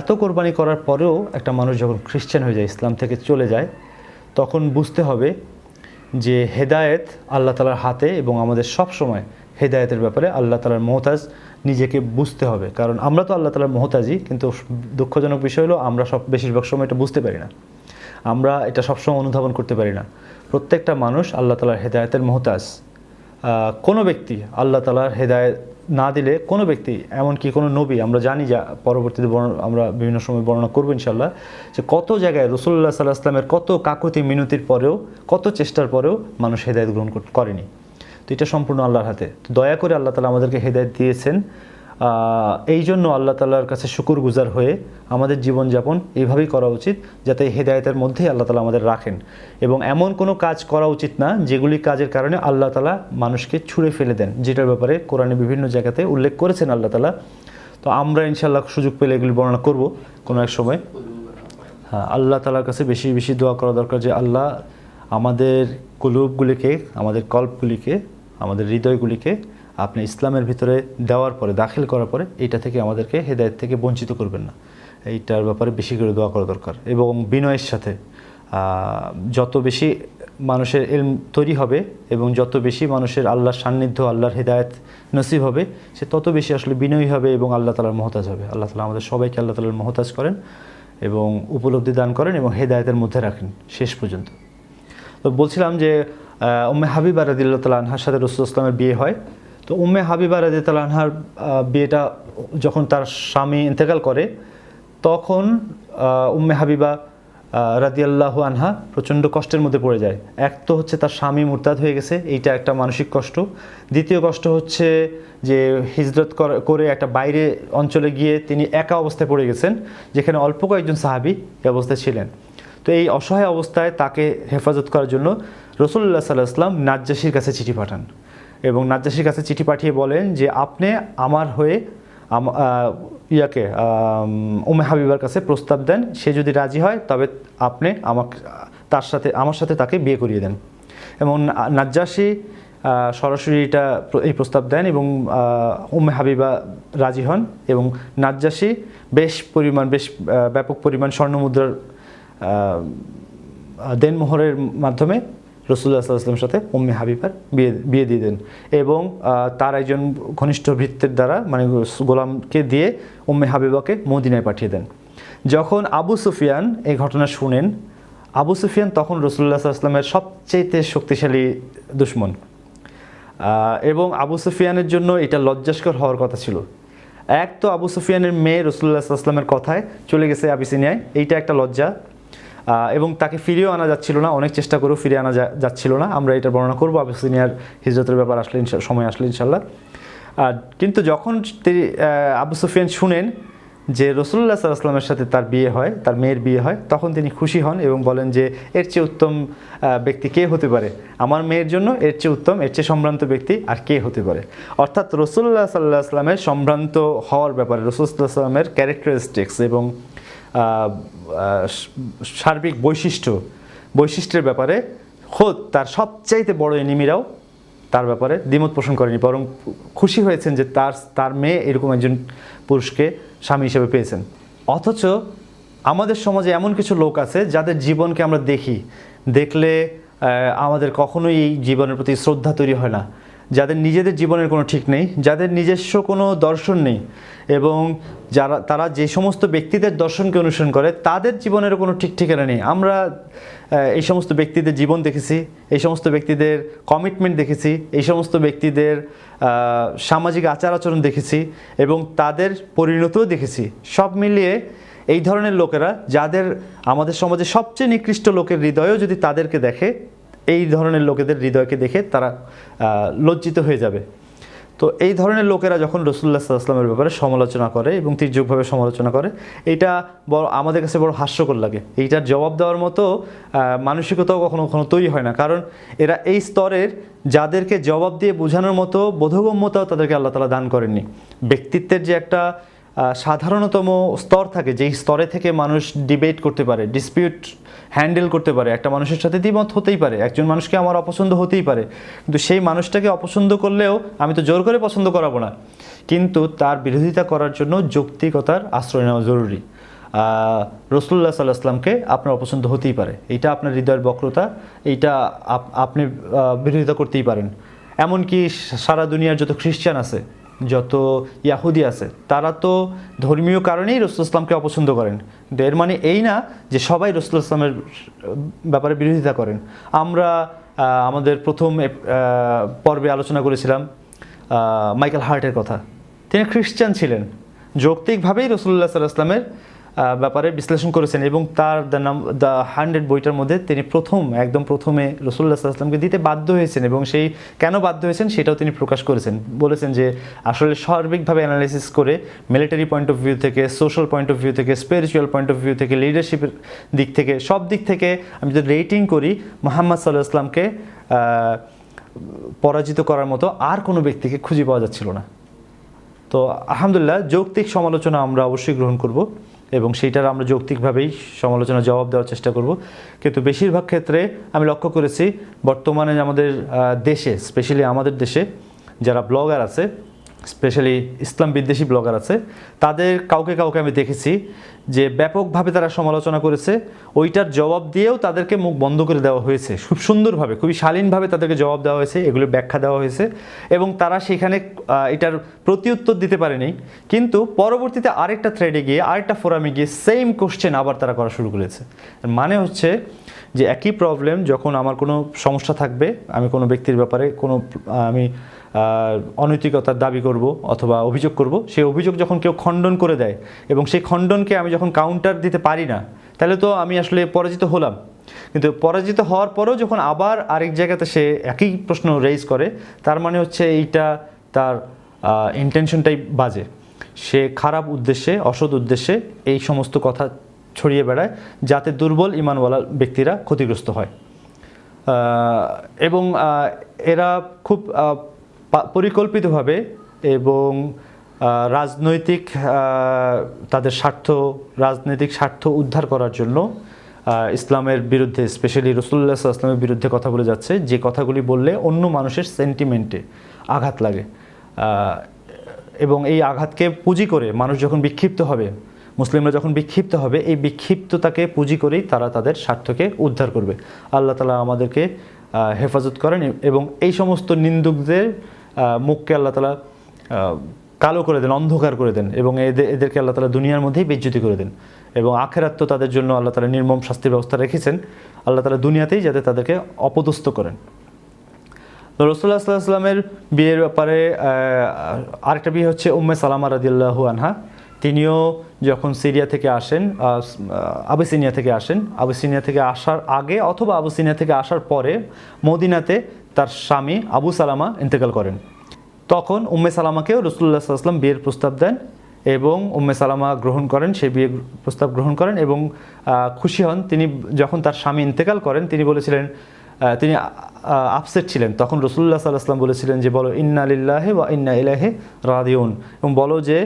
এত কোরবানি করার পরেও একটা মানুষ যখন খ্রিস্টান হয়ে যায়, ইসলাম থেকে চলে যায়, তখন বুঝতে হবে যে হেদায়েত আল্লাহ তাআলার হাতে এবং আমাদের সব সময় হেদায়েতের ব্যাপারে আল্লাহ তাআলার মুহতাজ নিজেকে বুঝতে হবে। কারণ আমরা তো আল্লাহ তাআলার মুহতাজই, কিন্তু দুঃখজনক বিষয় হলো আমরা বেশিরভাগ সময় এটা বুঝতে পারি না, আমরা এটা সবসময় অনুধাবন করতে পারি না। প্রত্যেকটা মানুষ আল্লাহ তাআলার হেদায়েতের মুহতাজ। কোনো ব্যক্তি আল্লাহ তাআলার হেদায়েত না দিলে, কোনো ব্যক্তি, এমনকি কোনো নবী, আমরা জানি যা পরবর্তীতে আমরা বিভিন্ন সময় বর্ণনা করবো ইনশাল্লাহ, যে কত জায়গায় রাসূলুল্লাহ সাল্লাল্লাহু আলাইহি ওয়াসাল্লামের কত কাকুতি মিনতির পরেও, কত চেষ্টার পরেও মানুষ হেদায়েত গ্রহণ করেনি। তো এটা সম্পূর্ণ আল্লাহর হাতে। দয়া করে আল্লাহ তাআলা আমাদেরকে হেদায়েত দিয়েছেন, এই জন্য আল্লাহ তাআলার কাছে শুকরগুজার হয়ে আমাদের জীবনযাপন এইভাবেই করা উচিত যাতে হেদায়েতের মধ্যেই আল্লাহ তাআলা আমাদের রাখেন, এবং এমন কোনো কাজ করা উচিত না যেগুলি কাজের কারণে আল্লাহ তাআলা মানুষকে ছুঁড়ে ফেলে দেন, যেটার ব্যাপারে কোরআনে বিভিন্ন জায়গাতে উল্লেখ করেছেন আল্লাহ তাআলা। তো আমরা ইনশাআল্লাহ সুযোগ পেলে এগুলি বর্ণনা করব কোনো এক সময়। হ্যাঁ, আল্লাহ তাআলার কাছে বেশি বেশি দোয়া করা দরকার যে আল্লাহ আমাদের কুলুবগুলিকে, আমাদের কল্পগুলিকে, আমাদের হৃদয়গুলিকে আপনি ইসলামের ভিতরে দেওয়ার পরে, দাখিল করার পরে এইটা থেকে আমাদেরকে হেদায়েত থেকে বঞ্চিত করবেন না। এইটার ব্যাপারে বেশি করে দোয়া করা দরকার এবং বিনয়ের সাথে। যত বেশি মানুষের ইলম তৈরি হবে এবং যত বেশি মানুষের আল্লাহর সান্নিধ্য, আল্লাহর হেদায়েত নসিব হবে, সে তত বেশি আসলে বিনয়ী হবে এবং আল্লাহ তাআলার মুহতাজ হবে। আল্লাহ তাআলা আমাদের সবাইকে আল্লাহ তাআলার মুহতাজ করেন এবং উপলব্ধি দান করেন এবং হেদায়েতের মধ্যে রাখেন শেষ পর্যন্ত। তো বলছিলাম যে উম্মে হাবিবা রাদিয়াল্লাহু তাআলা আনহার সাথে রাসূলুল্লাহ সাল্লাল্লাহু আলাইহি ওয়াসাল্লামের বিয়ে হয়। তো উম্মে হাবিবা রাদিয়াল্লাহু তাআলা আনহার বিয়েটা যখন তার স্বামী ইন্তেকাল করে, তখন উম্মে হাবিবা রাদিয়াল্লাহু আনহা প্রচণ্ড কষ্টের মধ্যে পড়ে যায়। এক তো হচ্ছে তার স্বামী মুরতাদ হয়ে গেছে, এইটা একটা মানসিক কষ্ট। দ্বিতীয় কষ্ট হচ্ছে যে হিজরত করে একটা বাইরে অঞ্চলে গিয়ে তিনি একা অবস্থায় পড়ে গেছেন, যেখানে অল্প কয়েকজন সাহাবী এই অবস্থায় ছিলেন। তো এই অসহায় অবস্থায় তাকে হেফাজত করার জন্য রাসূলুল্লাহ সাল্লাল্লাহু আলাইহি ওয়াসাল্লাম নাজ্জাশীর কাছে চিঠি পাঠান এবং নাজ্জাশীর কাছে চিঠি পাঠিয়ে বলেন যে আপনি আমার হয়ে উম্মে হাবিবার কাছে প্রস্তাব দেন, সে যদি রাজি হয় তবে আপনি আমার সাথে তাকে বিয়ে করিয়ে দেন। এবং নাজ্জাশী সরাসরি এই প্রস্তাব দেন এবং উম্মে হাবিবা রাজি হন এবং নাজ্জাশী বেশ ব্যাপক পরিমাণ স্বর্ণমুদ্রার দেনমোহরের মাধ্যমে রাসূলুল্লাহ সাল্লাল্লাহু আলাইহি ওয়াসাল্লামের সাথে উম্মে হাবিবার বিয়ে দিয়ে দেন এবং তার একজন ঘনিষ্ঠ ভৃত্যের দ্বারা, মানে গোলামকে দিয়ে উম্মে হাবিবাকে মদিনায় পাঠিয়ে দেন। যখন আবু সুফিয়ান এই ঘটনা শুনেন, আবু সুফিয়ান তখন রাসূলুল্লাহ সাল্লাল্লাহু আলাইহি ওয়াসাল্লামের সবচেয়ে শক্তিশালী দুশমন, এবং আবু সুফিয়ানের জন্য এটা লজ্জাস্কর হওয়ার কথা ছিল। এক তো আবু সুফিয়ানের মেয়ে রাসূলুল্লাহ সাল্লাল্লাহু আলাইহি ওয়াসাল্লামের কথায় চলে গেছে আবিসিনিয়ায়, এইটা একটা লজ্জা, এবং তাকে ফিরিয়েও আনা যাচ্ছিল না, অনেক চেষ্টা করেও ফিরিয়ে আনা যাচ্ছিল না। আমরা এটা বর্ণনা করবো আবিসিনিয়ার হিজরতের ব্যাপার আসলে সময় আসলে ইনশাল্লাহ। কিন্তু যখন আবু সুফিয়ান শুনেন যে রাসূলুল্লাহ সাল্লাল্লাহু আলাইহি ওয়াসাল্লামের সাথে তার বিয়ে হয়, তার মেয়ের বিয়ে হয়, তখন তিনি খুশি হন এবং বলেন যে এর চেয়ে উত্তম ব্যক্তি কে হতে পারে, আমার মেয়ের জন্য এর চেয়ে উত্তম, এর চেয়ে সম্ভ্রান্ত ব্যক্তি আর কে হতে পারে। অর্থাৎ রাসূলুল্লাহ সাল্লাল্লাহু আলাইহি ওয়াসাল্লামের সম্ভ্রান্ত হওয়ার ব্যাপারে, রাসূলুল্লাহ সাল্লাল্লাহু আলাইহি ওয়াসাল্লামের ক্যারেক্টারিস্টিক্স এবং সার্বিক বৈশিষ্ট্যের ব্যাপারে খোদ তার সবচাইতে বড় এনিমিরাও তার ব্যাপারে দ্বিমত পোষণ করেনি, বরং খুশি হয়েছেন যে তার মেয়ে এরকম একজন পুরুষকে স্বামী হিসেবে পেয়েছেন। অথচ আমাদের সমাজে এমন কিছু লোক আছে যাদের জীবনকে আমরা দেখলে আমাদের কখনোই এই জীবনের প্রতি শ্রদ্ধা তৈরি হয় না, যাদের নিজেদের জীবনের কোনো ঠিক নেই, যাদের নিজস্ব কোনো দর্শন নেই, এবং তারা যে সমস্ত ব্যক্তিদের দর্শনকে অনুসরণ করে তাদের জীবনেরও কোনো ঠিক ঠিকানা নেই। আমরা এই সমস্ত ব্যক্তিদের জীবন দেখেছি, এই সমস্ত ব্যক্তিদের কমিটমেন্ট দেখেছি, এই সমস্ত ব্যক্তিদের সামাজিক আচার আচরণ দেখেছি এবং তাদের পরিণতিও দেখেছি। সব মিলিয়ে এই ধরনের লোকেরা, যাদের আমাদের সমাজে সবচেয়ে নিকৃষ্ট লোকের হৃদয়ও যদি তাদেরকে দেখে, এই ধরনের লোকেদের হৃদয়কে দেখে তারা লজ্জিত হয়ে যাবে। তো এই ধরনের লোকেরা যখন রাসূলুল্লাহ সাল্লাল্লাহু আলাইহি ওয়াসাল্লামের ব্যাপারে সমালোচনা করে এবং তীর্যকভাবে সমালোচনা করে, এটা আমাদের কাছে বড় হাস্যকর লাগে। এইটার জবাব দেওয়ার মতো মানসিকতাও কখনো তৈরি হয় না, কারণ এরা এই স্তরের, যাদেরকে জবাব দিয়ে বোঝানোর মতো বোধগম্যতাও তাদেরকে আল্লাহ তাআলা দান করেননি। ব্যক্তিত্বের যে একটা সাধারণতম স্তর থাকে, যেই স্তরে থেকে মানুষ ডিবেট করতে পারে, ডিসপিউট হ্যান্ডেল করতে পারে, একটা মানুষের সাথে দ্বিমত হতেই পারে, একজন মানুষকে আমার অপছন্দ হতেই পারে, কিন্তু সেই মানুষটাকে অপছন্দ করলেও আমি তো জোর করে পছন্দ করাবো না, কিন্তু তার বিরোধিতা করার জন্য যৌক্তিকতার আশ্রয় নেওয়া জরুরি। রাসূলুল্লাহ সাল্লাল্লাহু আলাইহি ওয়াসাল্লামকে আপনার অপছন্দ হতেই পারে, এইটা আপনার হৃদয়ের বক্রতা, এইটা আপনি বিরোধিতা করতেই পারেন। এমনকি সারা দুনিয়ার যত খ্রিস্টান আছে, যত ইয়াহুদি আছে, তারা তো ধর্মীয় কারণেই রাসূলুল্লাহ ইসলামকে অপছন্দ করেন, কিন্তু এর মানে এই না যে সবাই রাসূলুল্লাহ ইসলামের ব্যাপারে বিরোধিতা করেন। আমরা আমাদের প্রথম পর্বে আলোচনা করেছিলাম মাইকেল হার্টের কথা। তিনি খ্রিস্টান ছিলেন, যৌক্তিকভাবেই রাসূলুল্লাহ সাল্লাল্লাহু আলাইহি ওয়াসাল্লামের ব্যাপারে বিশ্লেষণ করেছেন এবং তার দ্য 100 বইটার মধ্যে তিনি একদম প্রথমে রাসূলুল্লাহ সাল্লাল্লাহু আলাইহি ওয়াসাল্লামকে দিতে বাধ্য হয়েছেন, এবং সেই কেন বাধ্য হয়েছেন সেটাও তিনি প্রকাশ করেছেন। বলেছেন যে আসলে সার্বিকভাবে অ্যানালাইসিস করে, মিলিটারি পয়েন্ট অফ ভিউ থেকে, সোশ্যাল পয়েন্ট অফ ভিউ থেকে, স্পিরিচুয়াল পয়েন্ট অফ ভিউ থেকে, লিডারশিপের দিক থেকে, সব দিক থেকে আমি যদি রেটিং করি, মুহাম্মদ সাল্লাল্লাহু আলাইহি ওয়াসাল্লামকে পরাজিত করার মতো আর কোনো ব্যক্তিকে খুঁজে পাওয়া যাচ্ছিল না। তো আলহামদুলিল্লাহ, যৌক্তিক সমালোচনা আমরা অবশ্যই গ্রহণ করব এবং সেইটার আমরা যৌক্তিকভাবেই সমালোচনা জবাব দেওয়ার চেষ্টা করব। কিন্তু বেশিরভাগ ক্ষেত্রে আমি লক্ষ্য করেছি বর্তমানে আমাদের দেশে, স্পেশালি আমাদের দেশে যারা ব্লগার আছে, স্পেশালি ইসলাম বিদ্বেষী ব্লগার আছে, তাদের কাউকে আমি দেখেছি যে ব্যাপকভাবে তারা সমালোচনা করেছে, ওইটার জবাব দিয়েও তাদেরকে মুখ বন্ধ করে দেওয়া হয়েছে, খুব সুন্দরভাবে, খুবই শালীনভাবে তাদেরকে জবাব দেওয়া হয়েছে, এগুলোর ব্যাখ্যা দেওয়া হয়েছে এবং তারা সেখানে এটার প্রত্যুত্তর দিতে পারেনি। কিন্তু পরবর্তীতে আরেকটা থ্রেডে গিয়ে, আরেকটা ফোরামে গিয়ে সেম কোশ্চেন আবার তারা করা শুরু করেছে। মানে হচ্ছে যে একই প্রবলেম, যখন আমার কোনো সমস্যা থাকবে, আমি কোনো ব্যক্তির ব্যাপারে আমি অনৈতিকতার দাবি করব অথবা অভিযোগ করব, সেই অভিযোগ যখন কেউ খণ্ডন করে দেয় এবং সেই খণ্ডনকে আমি যখন কাউন্টার দিতে পারি না, তাহলে তো আমি আসলে পরাজিত হলাম। কিন্তু পরাজিত হওয়ার পরেও যখন আবার আরেক জায়গাতে সে একই প্রশ্ন রেইজ করে, তার মানে হচ্ছে এইটা তার ইন্টেনশনটাই বাজে, সে খারাপ উদ্দেশ্যে, অসৎ উদ্দেশ্যে এই সমস্ত কথা ছড়িয়ে বেড়ায় যাতে দুর্বল ঈমানওয়ালা ব্যক্তিরা ক্ষতিগ্রস্ত হয়। এবং এরা খুব পরিকল্পিতভাবে এবং রাজনৈতিক স্বার্থ উদ্ধার করার জন্য ইসলামের বিরুদ্ধে, স্পেশালি রাসূলুল্লাহ সাল্লাল্লাহু আলাইহি ওয়াসাল্লামের বিরুদ্ধে কথা বলে যাচ্ছে, যে কথাগুলি বললে অন্য মানুষের সেন্টিমেন্টে আঘাত লাগে, এবং এই আঘাতকে পুঁজি করে মানুষ যখন বিক্ষিপ্ত হবে, মুসলিমরা যখন বিক্ষিপ্ত হবে, এই বিক্ষিপ্ততাকে পুঁজি করেই তারা তাদের স্বার্থকে উদ্ধার করবে। আল্লাহ তাআলা আমাদেরকে হেফাজত করেন এবং এই সমস্ত নিন্দুকদের মুখকে আল্লাহ তাআলা কালো করে দেন, অন্ধকার করে দেন, এবং এদেরকে আল্লাহ তাআলা দুনিয়ার মধ্যেই বেইজ্জতি করে দেন। এবং আখিরাত তো তাদের জন্য আল্লাহ তাআলা নির্মম শাস্তির ব্যবস্থা রেখেছেন, আল্লাহ তাআলা দুনিয়াতেই যাতে তাদেরকে অপদস্থ করেন। তো রাসূলুল্লাহ সাল্লাল্লাহু আলাইহি ওয়াসাল্লামের বিয়ের ব্যাপারে আরেকটা বিয়ে হচ্ছে উম্মে সালামা রাদিয়াল্লাহু আনহা। তিনিও যখন সিরিয়া থেকে আসেন, আবিসিনিয়া থেকে আসেন, আবিসিনিয়া থেকে আসার আগে অথবা আবিসিনিয়া থেকে আসার পরে মদিনাতে তার স্বামী আবু সালামা ইন্তেকাল করেন। তখন উম্মে সালামাকেও রাসূলুল্লাহ সাল্লাল্লাহু আলাইহি ওয়াসাল্লাম বিয়ের প্রস্তাব দেন এবং উম্মে সালামা গ্রহণ করেন, সেই বিয়ের প্রস্তাব গ্রহণ করেন এবং খুশি হন। তিনি যখন তার স্বামী ইন্তেকাল করেন, তিনি বলেছিলেন, তিনি আপসেট ছিলেন। তখন রাসূলুল্লাহ সাল্লাল্লাহু আলাইহি ওয়াসাল্লাম বলেছিলেন যে বলো ইন্না লিল্লাহি ওয়া ইন্না ইলাইহি রাজিউন, এবং বলো যে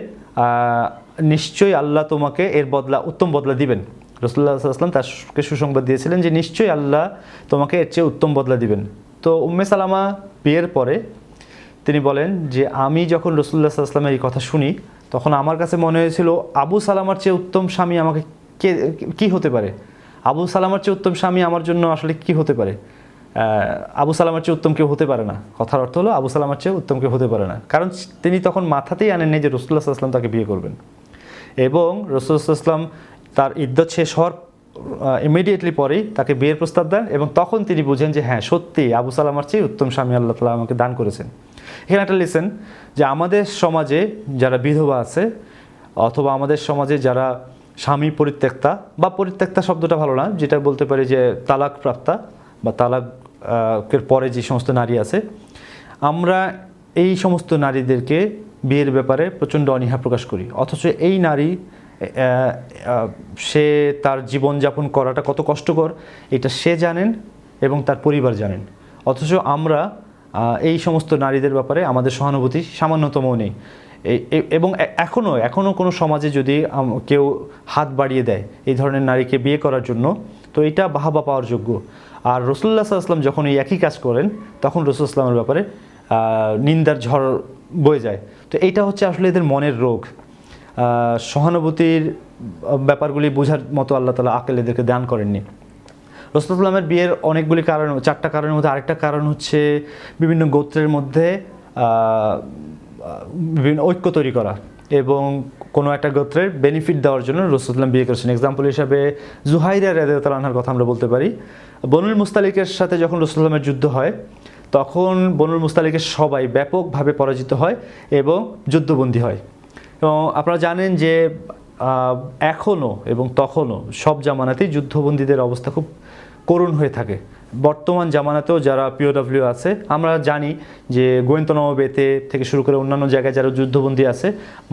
নিশ্চয়ই আল্লাহ তোমাকে এর বদলা, উত্তম বদলা দিবেন। রাসূলুল্লাহ সাল্লাল্লাহু আলাইহি ওয়াসাল্লাম তাকে সুসংবাদ দিয়েছিলেন যে নিশ্চয়ই আল্লাহ তোমাকে এর চেয়ে উত্তম বদলা দিবেন। তো উম্মে সালামা বিয়ের পরে তিনি বলেন যে আমি যখন রাসূলুল্লাহ সাল্লাল্লাহু আলাইহি ওয়াসাল্লামের এই কথা শুনি, তখন আমার কাছে মনে হয়েছিল আবু সালামার চেয়ে উত্তম স্বামী আমাকে কি হতে পারে, আবু সালামার চেয়ে উত্তম স্বামী আমার জন্য আসলে কি হতে পারে। আবু সালামার চেয়ে উত্তম কেউ হতে পারে না, কথার অর্থ হলো আবু সালামার চেয়ে উত্তম কেউ হতে পারে না, কারণ তিনি তখন মাথাতেই আনেননি যে রাসূলুল্লাহ সাল্লাল্লাহু আলাইহি ওয়াসাল্লাম তাকে বিয়ে করবেন। এবং রাসূলুল্লাহ সাল্লাল্লাহু আলাইহি ওয়াসাল্লাম তার ইদ্দত শেষ হওয়ার ইমিডিয়েটলি পরেই তাকে বিয়ের প্রস্তাব দেন, এবং তখন তিনি বুঝেন যে হ্যাঁ সত্যি আবু সালামার চেয়ে উত্তম স্বামী আল্লাহ তাআলা আমাকে দান করেছেন। এখানে একটা লিসেন, যে আমাদের সমাজে যারা বিধবা আছে অথবা আমাদের সমাজে যারা স্বামী পরিত্যক্তা, বা পরিত্যক্তা শব্দটা ভালো না, যেটা বলতে পারি যে তালাক প্রাপ্তা বা তালাকের পরে যে সমস্ত নারী আছে, আমরা এই সমস্ত নারীদেরকে বিয়ের ব্যাপারে প্রচণ্ড অনীহা প্রকাশ করি। অথচ এই নারী সে তার জীবনযাপন করাটা কত কষ্টকর এটা সে জানেন এবং তার পরিবার জানেন, অথচ আমরা এই সমস্ত নারীদের ব্যাপারে আমাদের সহানুভূতি সামান্যতমও নেই। এবং এখনও কোনো সমাজে যদি কেউ হাত বাড়িয়ে দেয় এই ধরনের নারীকে বিয়ে করার জন্য, তো এটা বাহাবা পাওয়ার যোগ্য। আর রাসূলুল্লাহ সাল্লাল্লাহু আলাইহি ওয়াসাল্লাম যখন এই একই কাজ করেন, তখন রাসূল সাল্লাল্লাহু আলাইহি ওয়াসাল্লামের ব্যাপারে নিন্দার ঝড় বয়ে যায়। তো এইটা হচ্ছে আসলে এদের মনের রোগ। সহানুভূতির ব্যাপারগুলি বোঝার মতো আল্লাহ তাআলা আকল এদেরকে দান করেননি। রাসূলুল্লাহ সাল্লাল্লাহু আলাইহি ওয়াসাল্লামের বিয়ের অনেকগুলি কারণ, 4টা কারণের মধ্যে আরেকটা কারণ হচ্ছে বিভিন্ন গোত্রের মধ্যে বিভিন্ন ঐক্য তৈরি করা এবং কোনো একটা গোত্রের বেনিফিট দেওয়ার জন্য রাসূলুল্লাহ সাল্লাল্লাহু আলাইহি ওয়াসাল্লাম বিয়ে করেছেন। এক্সাম্পল হিসাবে জুহাইরা রাদিয়াল্লাহু আনহার কথা আমরা বলতে পারি। বনুল মুস্তালিকের সাথে যখন রাসূলুল্লাহ সাল্লাল্লাহু আলাইহি ওয়াসাল্লামের যুদ্ধ হয়, তখন বনুল মুস্তালিকের সবাই ব্যাপকভাবে পরাজিত হয় এবং যুদ্ধবন্দী হয়। এবং আপনারা জানেন যে এখনও এবং তখনও সব জামানাতেই যুদ্ধবন্দীদের অবস্থা খুব করুণ হয়ে থাকে। বর্তমান জামানাতেও যারা পিওডব্লিউ আছে, আমরা জানি যে গোয়েন্দানওয়াবেতে থেকে শুরু করে অন্যান্য জায়গায় যারা যুদ্ধবন্দী আছে,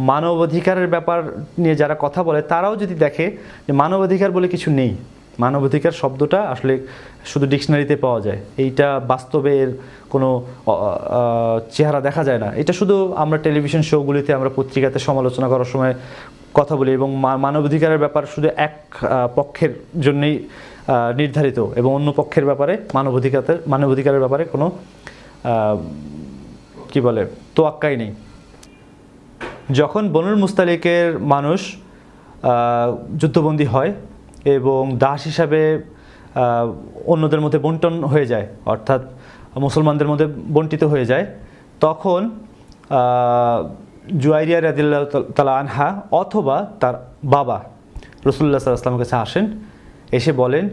মানবাধিকারের ব্যাপার নিয়ে যারা কথা বলে, তারাও যদি দেখে যে মানবাধিকার বলে কিছু নেই, মানবাধিকার শব্দটা আসলে শুধু ডিকশনারিতে পাওয়া যায়, এইটা বাস্তবে এর কোনো চেহারা দেখা যায় না। এটা শুধু আমরা টেলিভিশন শোগুলিতে, আমরা পত্রিকাতে সমালোচনা করার সময় কথা বলি, এবং মানবাধিকারের ব্যাপার শুধু এক পক্ষের জন্যই নির্ধারিত, এবং অন্য পক্ষের ব্যাপারে মানবাধিকারের ব্যাপারে কোনো কি বলে তোয়াক্কাই নেই। যখন বনুল মুস্তালিকের মানুষ যুদ্ধবন্দী হয় এবং দাস হিসাবে অন্যদের মধ্যে বন্টন হয়ে যায়, অর্থাৎ মুসলমানদের মধ্যে বন্টিত হয়ে যায়, তখন জুয়াইরিয়া রাদিয়াল্লাহু তাআলা আনহা অথবা তার বাবা রাসূলুল্লাহ সাল্লাল্লাহু আলাইহি ওয়াসাল্লামের কাছে আসেন, এসে বলেন,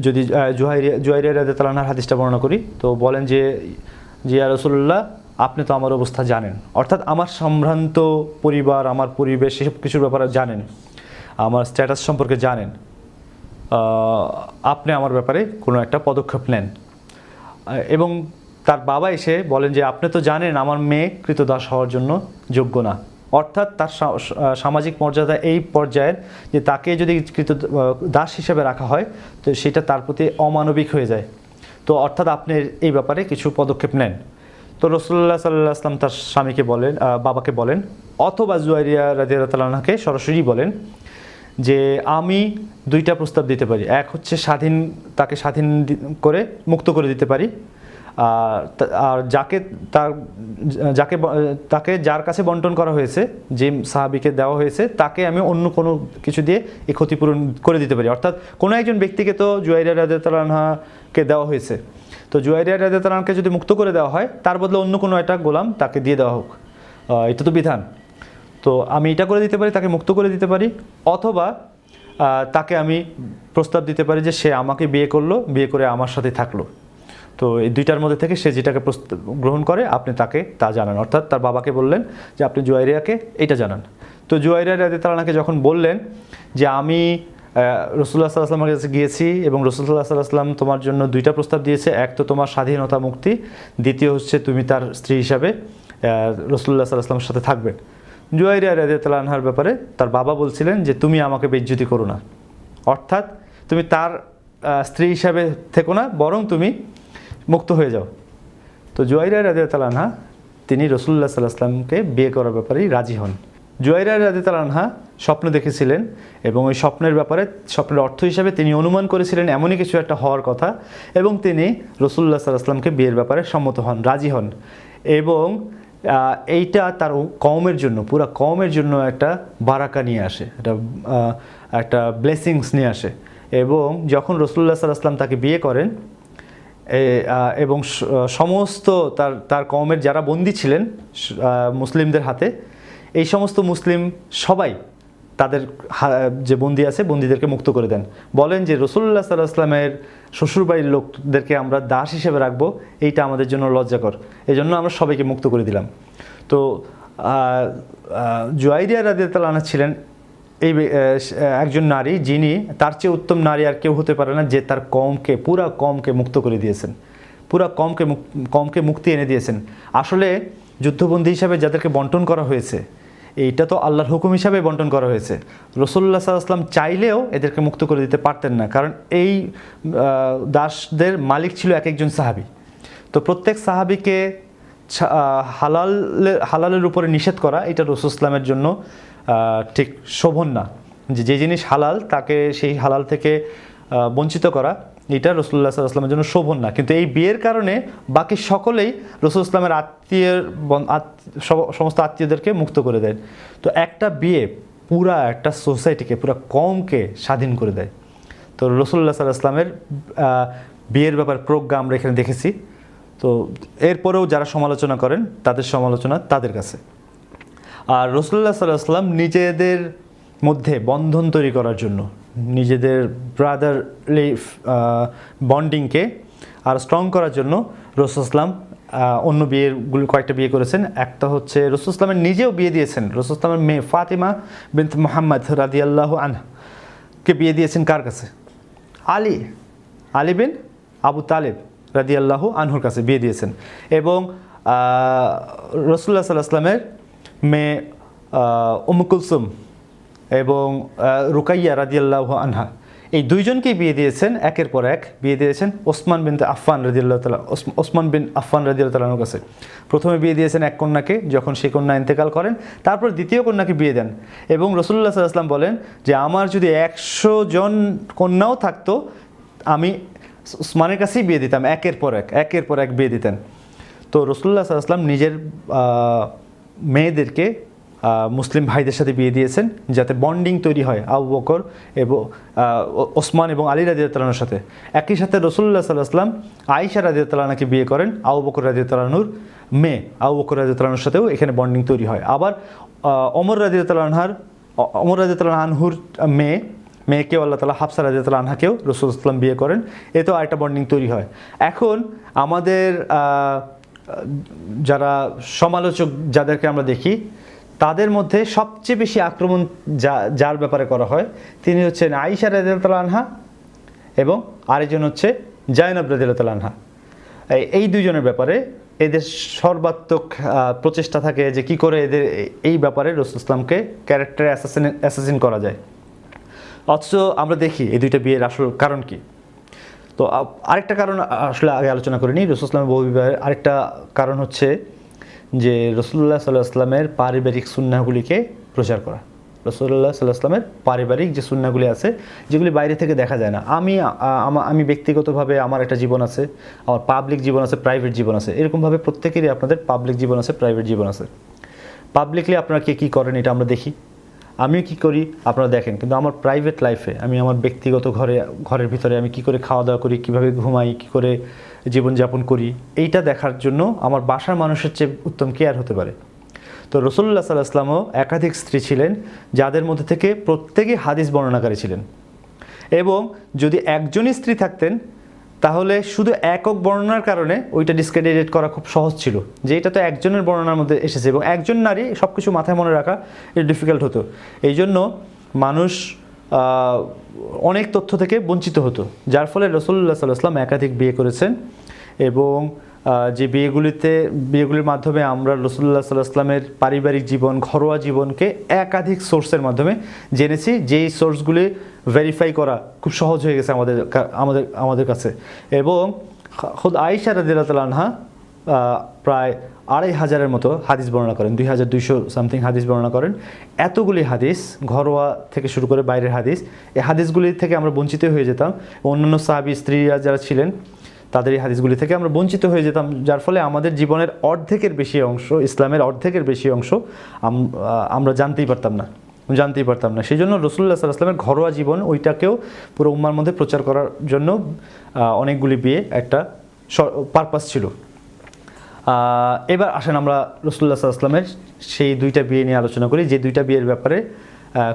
যদি জুয়াইরিয়া রাদিয়াল্লাহু তাআলা আনহার হাদিসটা বর্ণনা করি, তো বলেন যে ইয়া রাসূলুল্লাহ, আপনি তো আমার অবস্থা জানেন, অর্থাৎ আমার সম্ভ্রান্ত পরিবার, আমার পরিবেশ, এসব কিছুর ব্যাপারে জানেন, আমার স্ট্যাটাস সম্পর্কে জানেন, আপনি আমার ব্যাপারে কোনো একটা পদক্ষেপ নেন। এবং তার বাবা এসে বলেন যে আপনি তো জানেন আমার মেয়ে কৃতদাস হওয়ার জন্য যোগ্য না, অর্থাৎ তার সামাজিক মর্যাদা এই পর্যায়ের যে তাকে যদি দাস হিসেবে রাখা হয় তো সেটা তার প্রতি অমানবিক হয়ে যায়। তো অর্থাৎ আপনি এই ব্যাপারে কিছু পদক্ষেপ নেন। তো রাসূলুল্লাহ সাল্লাল্লাহু আলাইহি ওয়াসাল্লাম তার স্বামীকে বলেন, বাবাকে বলেন, অথবা জুয়াইরিয়া রাদিয়াল্লাহু তাআলা আনহাকে সরাসরি বলেন যে আমি 2টা প্রস্তাব দিতে পারি। এক হচ্ছে তাকে স্বাধীন করে মুক্ত করে দিতে পারি, আর তাকে যার কাছে বন্টন করা হয়েছে, যে সাহাবীকে দেওয়া হয়েছে, তাকে আমি অন্য কোনো কিছু দিয়ে এই ক্ষতিপূরণ করে দিতে পারি। অর্থাৎ কোনো একজন ব্যক্তিকে তো জুয়াইরিয়া রাদিয়াল্লাহু আনহাকে দেওয়া হয়েছে, তো জুয়াইরিয়া রাদিয়াল্লাহু আনহাকে যদি মুক্ত করে দেওয়া হয়, তার বদলে অন্য কোনো একটা গোলাম তাকে দিয়ে দেওয়া হোক। এটা তো বিধান। তো আমি এটা করে দিতে পারি, তাকে মুক্ত করে দিতে পারি, অথবা তাকে আমি প্রস্তাব দিতে পারি যে সে আমাকে বিয়ে করলো, বিয়ে করে আমার সাথে থাকলো। তো এই দুইটার মধ্যে থেকে সে যেটাকে গ্রহণ করে আপনি তাকে তা জানান। অর্থাৎ তার বাবাকে বললেন যে আপনি জুয়াইরিয়াকে এটা জানান। তো জুয়াইরিয়া রাদিয়াল্লাহু আনহাকে যখন বললেন যে আমি রাসূলুল্লাহ সাল্লাল্লাহু আলাইহি ওয়াসাল্লামের কাছে গিয়েছি এবং রাসূলুল্লাহ সাল্লাল্লাহু আলাইহি ওয়াসাল্লাম তোমার জন্য দুইটা প্রস্তাব দিয়েছে, এক তো তোমার স্বাধীনতা মুক্তি, দ্বিতীয় হচ্ছে তুমি তার স্ত্রী হিসাবে রাসূলুল্লাহ সাল্লাল্লাহু আলাইহি ওয়াসাল্লামের সাথে থাকবেন। জুয়াইরিয়া রাদিয়াল্লাহু আনহার ব্যাপারে তার বাবা বলছিলেন যে তুমি আমাকে বেইজ্জতি করো না, অর্থাৎ তুমি তার স্ত্রী হিসাবে থেকো না, বরং তুমি মুক্ত হয়ে যাও। তো জুয়াইরিয়া রাদিয়াল্লাহু আনহা তিনি রাসূলুল্লাহ সাল্লাল্লাহু আলাইহি ওয়াসাল্লামকে বিয়ে করার ব্যাপারেই রাজি হন। জুয়াইরিয়া রাদিয়াল্লাহু আনহা স্বপ্ন দেখেছিলেন এবং ওই স্বপ্নের ব্যাপারে, স্বপ্নের অর্থ হিসাবে তিনি অনুমান করেছিলেন এমনই কিছু একটা হওয়ার কথা, এবং তিনি রাসূলুল্লাহ সাল্লাল্লাহু আলাইহি ওয়াসাল্লামকে বিয়ের ব্যাপারে সম্মত হন, রাজি হন। এবং এইটা তার কওমের জন্য, পুরা কওমের জন্য একটা বারাকা নিয়ে আসে, একটা ব্লেসিংস নিয়ে আসে। এবং যখন রাসূলুল্লাহ সাল্লাল্লাহু আলাইহি ওয়াসাল্লাম তাকে বিয়ে করেন এবং সমস্ত তার কওমের যারা বন্দী ছিলেন মুসলিমদের হাতে, এই সমস্ত মুসলিম সবাই তাদের যে বন্দী আছে বন্দীদেরকে মুক্ত করে দেন। বলেন যে রাসূলুল্লাহ সাল্লাল্লাহু আলাইহি ওয়াসাল্লামের শ্বশুরবাড়ির লোকদেরকে আমরা দাস হিসেবে রাখবো, এইটা আমাদের জন্য লজ্জাকর, এই জন্য আমরা সবাইকে মুক্ত করে দিলাম। তো জুয়াইরিয়া রাদিয়াল্লাহু আনহা ছিলেন এই একজন নারী যিনি, তার চেয়ে উত্তম নারী আর কেউ হতে পারে না, যে তার কওমকে, পুরা কওমকে মুক্ত করে দিয়েছেন, পুরা কওমকে মুক্তি এনে দিয়েছেন। আসলে যুদ্ধবন্দী হিসাবে যাদেরকে বন্টন করা হয়েছে, এইটা তো আল্লাহর হুকুম হিসাবে বন্টন করা হয়েছে। রাসূলুল্লাহ সাল্লাল্লাহু আলাইহি ওয়াসাল্লাম চাইলেও এদেরকে মুক্ত করে দিতে পারতেন না, কারণ এই দাসদের মালিক ছিল এক একজন সাহাবী। তো প্রত্যেক সাহাবীকে হালালের উপরে নিষেধ করা, এটা রাসূল ইসলামের জন্য ঠিক শোভন না। যে জিনিস হালাল তাকে সেই হালাল থেকে বঞ্চিত করা, এটা রাসূলুল্লাহ সাল্লাল্লাহু আলাইহি ওয়াসাল্লামের জন্য শোভন না। কিন্তু এই বিয়ের কারণে বাকি সকলেই রাসূল ইসলামের সমস্ত আত্মীয়দেরকে মুক্ত করে দেয়। তো একটা বিয়ে পুরা একটা সোসাইটিকে, পুরা কওমকে স্বাধীন করে দেয়। তো রাসূলুল্লাহ সাল্লাল্লাহু আলাইহি ওয়াসাল্লামের বিয়ের ব্যাপার প্রজ্ঞা আমরা এখানে দেখেছি। তো এরপরেও যারা সমালোচনা করেন তাদের সমালোচনা তাদের কাছে। আর রাসূলুল্লাহ সাল্লাল্লাহু আলাইহি ওয়াসাল্লাম নিজেদের মধ্যে বন্ধন তৈরি করার জন্য, নিজেদের ব্রাদারলি বন্ডিংকে আর স্ট্রং করার জন্য রাসূল ইসলাম অন্য কয়েকটা বিয়ে করেছেন। একটা হচ্ছে রাসূল ইসলামের নিজেও বিয়ে দিয়েছেন, রাসূল ইসলামের মেয়ে ফাতিমা বিনত মুহাম্মদ রাদিয়াল্লাহু আনহাকে বিয়ে দিয়েছেন কার কাছে? আলী বিন আবু তালেব রাদিয়াল্লাহু আনহুর কাছে বিয়ে দিয়েছেন। এবং রাসূলুল্লাহ সাল্লাল্লাহু আলাইহি ওয়াসাল্লামের মেয়ে উম্মু কুলসুম এবং রুকাইয়া রাদিয়াল্লাহু আনহা, এই দুইজনকেই বিয়ে দিয়েছেন, একের পর এক বিয়ে দিয়েছেন ওসমান বিন আফফান রাদিয়াল্লাহু তাআলার কাছে। প্রথমে বিয়ে দিয়েছেন এক কন্যাকে, যখন সেই কন্যা ইন্তেকাল করেন তারপর দ্বিতীয় কন্যাকে বিয়ে দেন। এবং রাসূলুল্লাহ সাল্লাল্লাহু আলাইহি ওয়াসাল্লাম বলেন যে আমার যদি 100 জন কন্যাও থাকতো আমি ওসমানের কাছেই বিয়ে দিতাম, একের পর এক বিয়ে দিতেন। তো রাসূলুল্লাহ সাল্লাল্লাহু আলাইহি ওয়াসাল্লাম নিজের মেয়েদেরকে মুসলিম ভাইদের সাথে বিয়ে দিয়েছেন যাতে বন্ডিং তৈরি হয় আবু বকর এবং ওসমান এবং আলী রাদিয়াল্লাহু আনহুর সাথে। একই সাথে রাসূলুল্লাহ সাল্লাল্লাহু আলাইহি ওয়াসাল্লাম আয়েশা রাদিয়াল্লাহু আনহাকে বিয়ে করেন আবু বকর রাদিয়াল্লাহু আনহুর মেয়ে, আবু বকর রাদিয়াল্লাহু আনহুর সাথেও এখানে বন্ডিং তৈরি হয়। আবার ওমর রাদিয়াল্লাহু আনহুর মেয়েকেও আল্লাহ তাআলা হাফসা রাদিয়াল্লাহু আনহাকেও রাসূল ইসলাম বিয়ে করেন, এতেও আরেকটা বন্ডিং তৈরি হয়। এখন আমাদের যারা সমালোচক যাদেরকে আমরা দেখি, তাদের মধ্যে সবচেয়ে বেশি আক্রমণ যার ব্যাপারে করা হয় তিনি হচ্ছেন আয়েশা রাদিয়াল্লাহু আনহা এবং আরেকজন হচ্ছে জায়নব রাদিয়াল্লাহু আনহা। এই দুইজনের ব্যাপারে এদের সর্বাত্মক প্রচেষ্টা থাকে যে কি করে এদের এই ব্যাপারে রাসূল ইসলামকে ক্যারেক্টার অ্যাসাসিন করা যায়। অথচ আমরা দেখি এই দুইটা বিয়ের আসল কারণ কি। তো আরেকটা কারণ আসলে আগে আলোচনা করিনি, রাসূল ইসলামের বহুবিবাহের আরেকটা কারণ হচ্ছে যে রাসূলুল্লাহ সাল্লাল্লাহু আলাইহি ওয়াসাল্লামের পারিবারিক সুন্নাহগুলিকে প্রচার করা। রাসূলুল্লাহ সাল্লাল্লাহু আলাইহি ওয়াসাল্লামের পারিবারিক যে সুন্নাহগুলি আছে, যেগুলি বাইরে থেকে দেখা যায় না। আমি ব্যক্তিগতভাবে আমার একটা জীবন আছে, আমার পাবলিক জীবন আছে, প্রাইভেট জীবন আছে। এরকমভাবে প্রত্যেকেরই আপনাদের পাবলিক জীবন আছে, প্রাইভেট জীবন আছে। পাবলিকলি আপনারা কে কী করেন এটা আমরা দেখি, আমিও কী করি আপনারা দেখেন, কিন্তু আমার প্রাইভেট লাইফে আমি আমার ব্যক্তিগত ঘরের ভিতরে আমি কী করে খাওয়া দাওয়া করি, কীভাবে ঘুমাই, কী করে জীবনযাপন করি, এইটা দেখার জন্য আমার বাসার মানুষের চেয়ে উত্তম কে আর হতে পারে। তো রাসূলুল্লাহ সাল্লাল্লাহু আলাইহি ওয়াসাল্লামও একাধিক স্ত্রী ছিলেন, যাদের মধ্যে থেকে প্রত্যেকেই হাদিস বর্ণনাকারী ছিলেন। এবং যদি একজনই স্ত্রী থাকতেন, তাহলে শুধু একক বর্ণনার কারণে ওইটা ডিসক্রেডিটেড করা খুব সহজ ছিল, যে এটা তো একজনের বর্ণনার মধ্যে এসেছে এবং একজন নারী সব কিছু মাথায় মনে রাখা এটা ডিফিকাল্ট হতো। এই জন্য মানুষ অনেক তথ্য থেকে বঞ্চিত হতো, যার ফলে রাসূলুল্লাহ সাল্লাল্লাহু আলাইহি ওয়াসাল্লাম একাধিক বিয়ে করেছেন। এবং যে বিয়েগুলির মাধ্যমে আমরা রাসূলুল্লাহ সাল্লাল্লাহু আলাইহি ওয়াসাল্লামের পারিবারিক জীবন, ঘরোয়া জীবনকে একাধিক সোর্সের মাধ্যমে জেনেছি, যেই সোর্সগুলি ভেরিফাই করা খুব সহজ হয়ে গেছে আমাদের কাছে। এবং খুদ আয়েশা রাদিয়াল্লাহু তাআলা আনহা প্রায় 2500-এর মতো হাদিস বর্ণনা করেন, 2200 সামথিং হাদিস বর্ণনা করেন। এতগুলি হাদিস, ঘরোয়া থেকে শুরু করে বাইরের হাদিস, এই হাদিসগুলি থেকে আমরা বঞ্চিত হয়ে যেতাম। অন্যান্য সাহাবী স্ত্রীরা যারা ছিলেন তাদের এই হাদিসগুলি থেকে আমরা বঞ্চিত হয়ে যেতাম, যার ফলে আমাদের জীবনের অর্ধেকের বেশি অংশ, ইসলামের অর্ধেকের বেশি অংশ আমরা জানতেই পারতাম না। সেই জন্য রাসূলুল্লাহ সাল্লাল্লাহু আলাইহি ওয়াসাল্লামের ঘরোয়া জীবন ওইটাকেও পুরো উম্মার মধ্যে প্রচার করার জন্য অনেকগুলি বিয়ে একটা পারপাস ছিল। এবার আসেন আমরা রাসূলুল্লাহ সাল্লাল্লাহু আলাইহি ওয়াসাল্লামের সেই দুইটা বিয়ে নিয়ে আলোচনা করি, যে দুইটা বিয়ের ব্যাপারে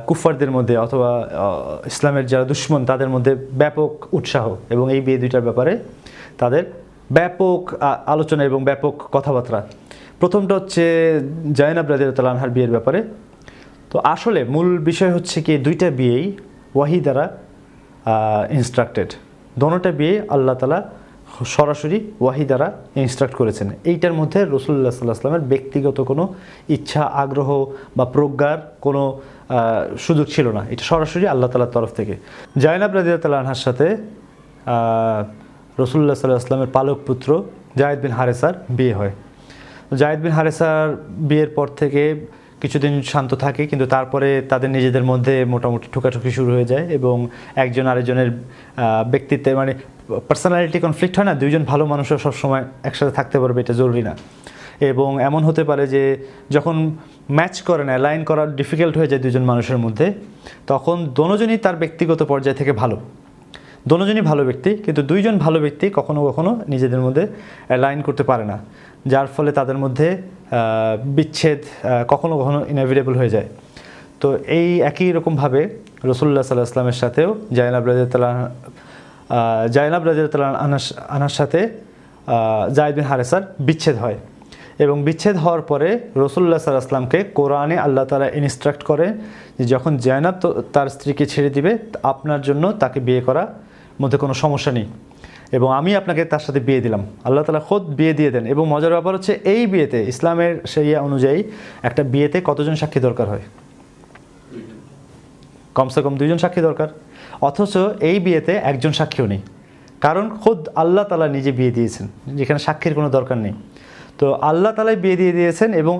কুফারদের মধ্যে অথবা ইসলামের যারা দুশমন তাদের মধ্যে ব্যাপক উৎসাহ, এবং এই বিয়ে দুইটার ব্যাপারে তাদের ব্যাপক আলোচনা এবং ব্যাপক কথাবার্তা। প্রথমটা হচ্ছে জায়নাব রাদিয়াল্লাহু তাআলা আনহার বিয়ের ব্যাপারে। তো আসলে মূল বিষয় হচ্ছে কি, দুইটা বিয়েই ওয়াহি দ্বারা ইনস্ট্রাক্টেড। দোনোটা বিয়ে আল্লাহ তাআলা সরাসরি ওয়াহি দ্বারা ইনস্ট্রাক্ট করেছেন। এইটার মধ্যে রাসূলুল্লাহ সাল্লাল্লাহু আলাইহি ওয়াসাল্লামের ব্যক্তিগত কোনো ইচ্ছা, আগ্রহ বা প্রজ্ঞার কোনো সুযোগ ছিল না, এটা সরাসরি আল্লাহ তাআলার তরফ থেকে। জায়নাব রাদিয়াল্লাহু তাআলা আনহার সাথে রাসূলুল্লাহ সাল্লাল্লাহু আলাইহি ওয়াসাল্লামের পালক পুত্র যায়েদ বিন হারেসার বিয়ে হয়। যায়েদ বিন হারেসার বিয়ের পর থেকে কিছুদিন শান্ত থাকে, কিন্তু তারপরে তাদের নিজেদের মধ্যে মোটামুটি ঠোকাঠুকি শুরু হয়ে যায় এবং একজন আরেকজনের ব্যক্তিত্বে মানে পার্সোনালিটি কনফ্লিক্ট হয় না, দুইজন ভালো মানুষও সবসময় একসাথে থাকতে পারবে এটা জরুরি না। এবং এমন হতে পারে যে যখন ম্যাচ করে না, লাইন করা ডিফিকাল্ট হয়ে যায় দুজন মানুষের মধ্যে, তখন দোনোজনই তার ব্যক্তিগত পর্যায় থেকে ভালো, দোনোজনই ভালো ব্যক্তি, কিন্তু দুইজন ভালো ব্যক্তি কখনো কখনো নিজেদের মধ্যে লাইন করতে পারে না, যার ফলে তাদের মধ্যে বিচ্ছেদ কখনো কখনো ইনএভিটেবল হয়ে যায়। তো এই একই রকমভাবে রাসূলুল্লাহ সাল্লাল্লাহু আলাইহি ওয়াসাল্লামের সাথেও জায়নাব রাদিয়াল্লাহু তাআলা আনহার সাথে যায়েদ বিন হারেসার বিচ্ছেদ হয়। এবং বিচ্ছেদ হওয়ার পরে রাসূলুল্লাহ সাল্লাল্লাহু আলাইহি ওয়াসাল্লামকে কোরআনে আল্লাহ তাআলা ইনস্ট্রাক্ট করে যে যখন জায়নাব তার স্ত্রীকে ছেড়ে দিবে, আপনার জন্য তাকে বিয়ে করার মধ্যে কোনো সমস্যা নেই, এবং আমি আপনাকে তার সাথে বিয়ে দিলাম। আল্লাহ তাআলা খোদ বিয়ে দিয়ে দেন। এবং মজার ব্যাপার হচ্ছে এই বিয়েতে ইসলামের শরিয়া অনুযায়ী একটা বিয়েতে কতজন সাক্ষী দরকার হয়? কমসে কম 2জন সাক্ষী দরকার, অথচ এই বিয়েতে একজন সাক্ষীও নেই, কারণ খোদ আল্লাহ তাআলা নিজে বিয়ে দিয়েছেন, যেখানে সাক্ষীর কোনো দরকার নেই। তো আল্লাহ তাআলাই বিয়ে দিয়ে দিয়েছেন। এবং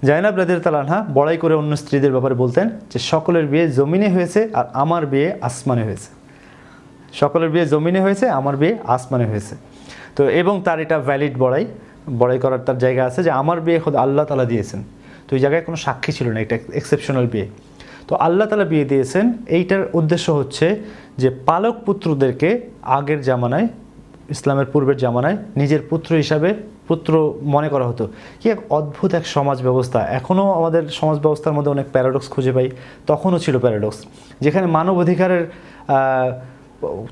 জায়নাব রাদিয়াল্লাহু তাআলা আনহা বড়াই করে অন্য স্ত্রীদের ব্যাপারে বলতেন যে সকলের বিয়ে জমিনে হয়েছে আর আমার বিয়ে আসমানে হয়েছে, সকলের বিয়ে জমিনে হয়েছে, আমার বিয়ে আসমানে হয়েছে। তো এবং তার এটা ভ্যালিড বড়াই করার তার জায়গা আছে যে আমার বিয়ে খোদ আল্লাহ তাআলা দিয়েছেন। তো এই জায়গায় কোনো সাক্ষী ছিল না, এটা এক্সেপশনাল বিয়ে। তো আল্লাহ তাআলা বিয়ে দিয়েছেন, এইটার উদ্দেশ্য হচ্ছে যে পালক পুত্রদেরকে আগের জামানায়, ইসলামের পূর্বের জামানায় নিজের পুত্র মনে করা হতো। কি এক অদ্ভুত এক সমাজ ব্যবস্থা! এখনও আমাদের সমাজ ব্যবস্থার মধ্যে অনেক প্যারাডক্স খুঁজে পাই, তখনও ছিল প্যারাডক্স, যেখানে মানব অধিকারের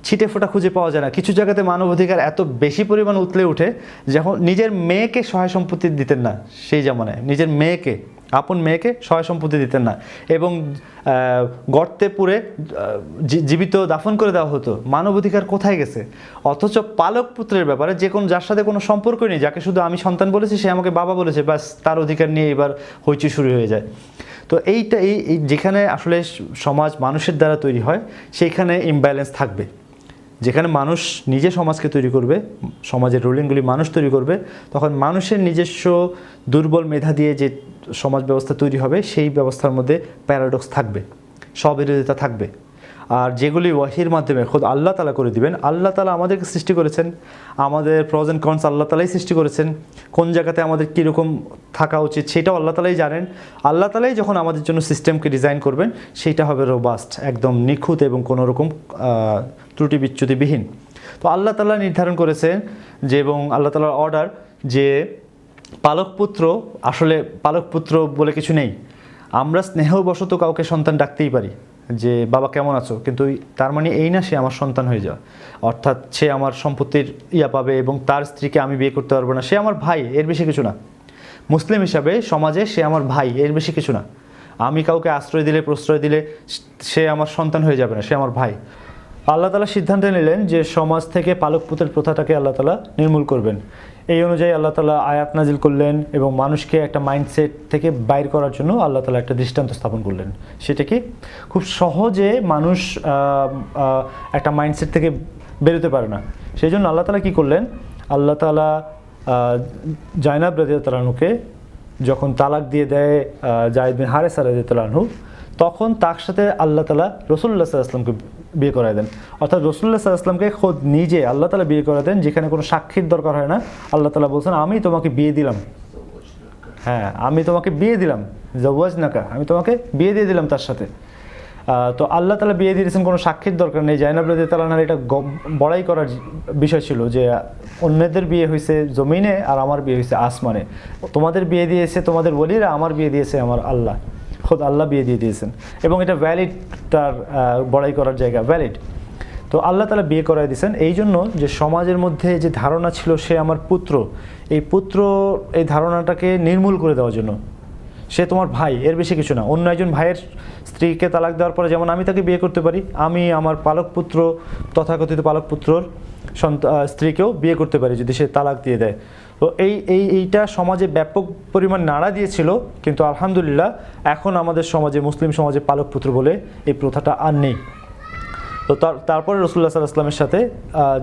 ছিটে ফোটা খুঁজে পাওয়া যায় না। কিছু জায়গাতে মানব অধিকার এত বেশি পরিমাণ উতলে উঠে, যখন নিজের মেয়েকে সহায় সম্পত্তি দিতেন না, সেই জামানায় নিজের মেয়েকে, আপন মেয়েকে সহায় সম্পত্তি দিতেন না, এবং গর্তে পুরে জীবিত দাফন করে দেওয়া হতো। মানব অধিকার কোথায় গেছে? অথচ পালক পুত্রের ব্যাপারে যার সাথে কোনো সম্পর্কই নেই, যাকে শুধু আমি সন্তান বলেছি, সে আমাকে বাবা বলেছে, ব্যাস তার অধিকার নিয়ে এবার হইচই শুরু হয়ে যায়। তো এইটা যেখানে আসলে সমাজ মানুষের দ্বারা তৈরি হয়, সেইখানে ইমব্যালেন্স থাকবে। যেখানে মানুষ নিজে সমাজকে তৈরি করবে, সমাজের রুলিংগুলি মানুষ তৈরি করবে, তখন মানুষের নিজস্ব দুর্বল মেধা দিয়ে যে সমাজ ব্যবস্থা তৈরি হবে, সেই ব্যবস্থার মধ্যে প্যারাডক্স থাকবে, স্ববিরোধিতা থাকবে। আর যেগুলি ওয়াহির মাধ্যমে খোদ আল্লাহ তাআলা করে দিবেন, আল্লাহ তাআলা আমাদেরকে সৃষ্টি করেছেন, আমাদের প্রজ এন্ড কনস আল্লাহ তাআলাই সৃষ্টি করেছেন, কোন জায়গাতে আমাদের কীরকম থাকা উচিত সেটাও আল্লাহ তাআলাই জানেন। আল্লাহ তাআলাই যখন আমাদের জন্য সিস্টেমকে ডিজাইন করবেন, সেইটা হবে রোবাস্ট, একদম নিখুঁত এবং কোনো রকম ত্রুটি বিচ্যুতিবিহীন। তো আল্লাহ তাআলা নির্ধারণ করেছেন যে, এবং আল্লাহ তাআলার অর্ডার যে পালক পুত্র, আসলে পালক পুত্র বলে কিছু নেই। আমরা স্নেহবশত কাউকে সন্তান ডাকতেই পারি যে বাবা কেমন আছো, কিন্তু তার মানে এই না সে আমার সন্তান হয়ে যাওয়া, অর্থাৎ সে আমার সম্পত্তির ইয়া পাবে এবং তার স্ত্রীকে আমি বিয়ে করতে পারবো না, সে আমার ভাই, এর বেশি কিছু না। মুসলিম হিসাবে সমাজে সে আমার ভাই, এর বেশি কিছু না। আমি কাউকে আশ্রয় দিলে, প্রশ্রয় দিলে সে আমার সন্তান হয়ে যাবে না, সে আমার ভাই। আল্লাহ তাআলা সিদ্ধান্ত নিলেন যে সমাজ থেকে পালক পুত্রের প্রথাটাকে আল্লাহ তাআলা নির্মূল করবেন। এই অনুযায়ী আল্লাহ তাআলা আয়াত নাজিল করলেন এবং মানুষকে একটা মাইন্ডসেট থেকে বাইর করার জন্য আল্লাহ তাআলা একটা দৃষ্টান্ত স্থাপন করলেন। সেটা কি, খুব সহজে মানুষ একটা মাইন্ডসেট থেকে বেরোতে পারে না। সেই জন্য আল্লাহ তাআলা কী করলেন, আল্লাহ তাআলা জায়নাব রাদিয়াল্লাহু আনহুকে যখন তালাক দিয়ে দেয় যায়েদ বিন হারেসা রাদিয়াল্লাহু আনহু, তখন তার সাথে আল্লাহ তাআলা রাসূলুল্লাহ সাল্লাল্লাহু আলাইহি ওয়াসাল্লামকে বিয়ে করায় দেন। অর্থাৎ রাসূলুল্লাহ সাল্লাল্লাহু আলাইহি ওয়াসাল্লামকে খোদ নিজে আল্লাহ তাআলা বিয়ে করায় দেন, যেখানে কোনো সাক্ষীর দরকার হয় না। আল্লাহ তাআলা বলছেন আমি তোমাকে বিয়ে দিলাম, হ্যাঁ আমি তোমাকে বিয়ে দিলাম, জাওয়াজনাকা, আমি তোমাকে বিয়ে দিয়ে দিলাম তার সাথে। তো আল্লাহ তাআলা বিয়ে দিয়েছেন, কোনো সাক্ষীর দরকার নেই। জায়নাব রাদিয়াল্লাহু আনহার এটা বড়াই করার বিষয় ছিল যে অন্যদের বিয়ে হয়েছে জমিনে আর আমার বিয়ে হয়েছে আসমানে, তোমাদের বিয়ে দিয়েছে তোমাদের ওলিরা, আমার বিয়ে দিয়েছে আমার আল্লাহ, খোদ আল্লাহ বিয়ে দিয়ে দিয়েছেন। এবং এটা ভ্যালিড, তার বড়াই করার জায়গা ভ্যালিড। তো আল্লাহ তাআলা বিয়ে করাই দিয়েছেন এই জন্য যে সমাজের মধ্যে যে ধারণা ছিল সে আমার পুত্র, এই ধারণাটাকে নির্মূল করে দেওয়ার জন্য। সে তোমার ভাই, এর বেশি কিছু না। অন্য একজন ভাইয়ের স্ত্রীকে তালাক দেওয়ার পরে যেমন আমি তাকে বিয়ে করতে পারি, আমি আমার পালক পুত্র, তথাকথিত পালক পুত্রর স্ত্রীকেও বিয়ে করতে পারি যদি সে তালাক দিয়ে দেয়। তো এইটা সমাজে ব্যাপক পরিমাণ নাড়া দিয়েছিল, কিন্তু আলহামদুলিল্লাহ এখন আমাদের সমাজে, মুসলিম সমাজে পালক পুত্র বলে এই প্রথাটা আর নেই। তো তারপরে রাসূলুল্লাহ সাল্লাল্লাহু আলাইহি ওয়াসাল্লামের সাথে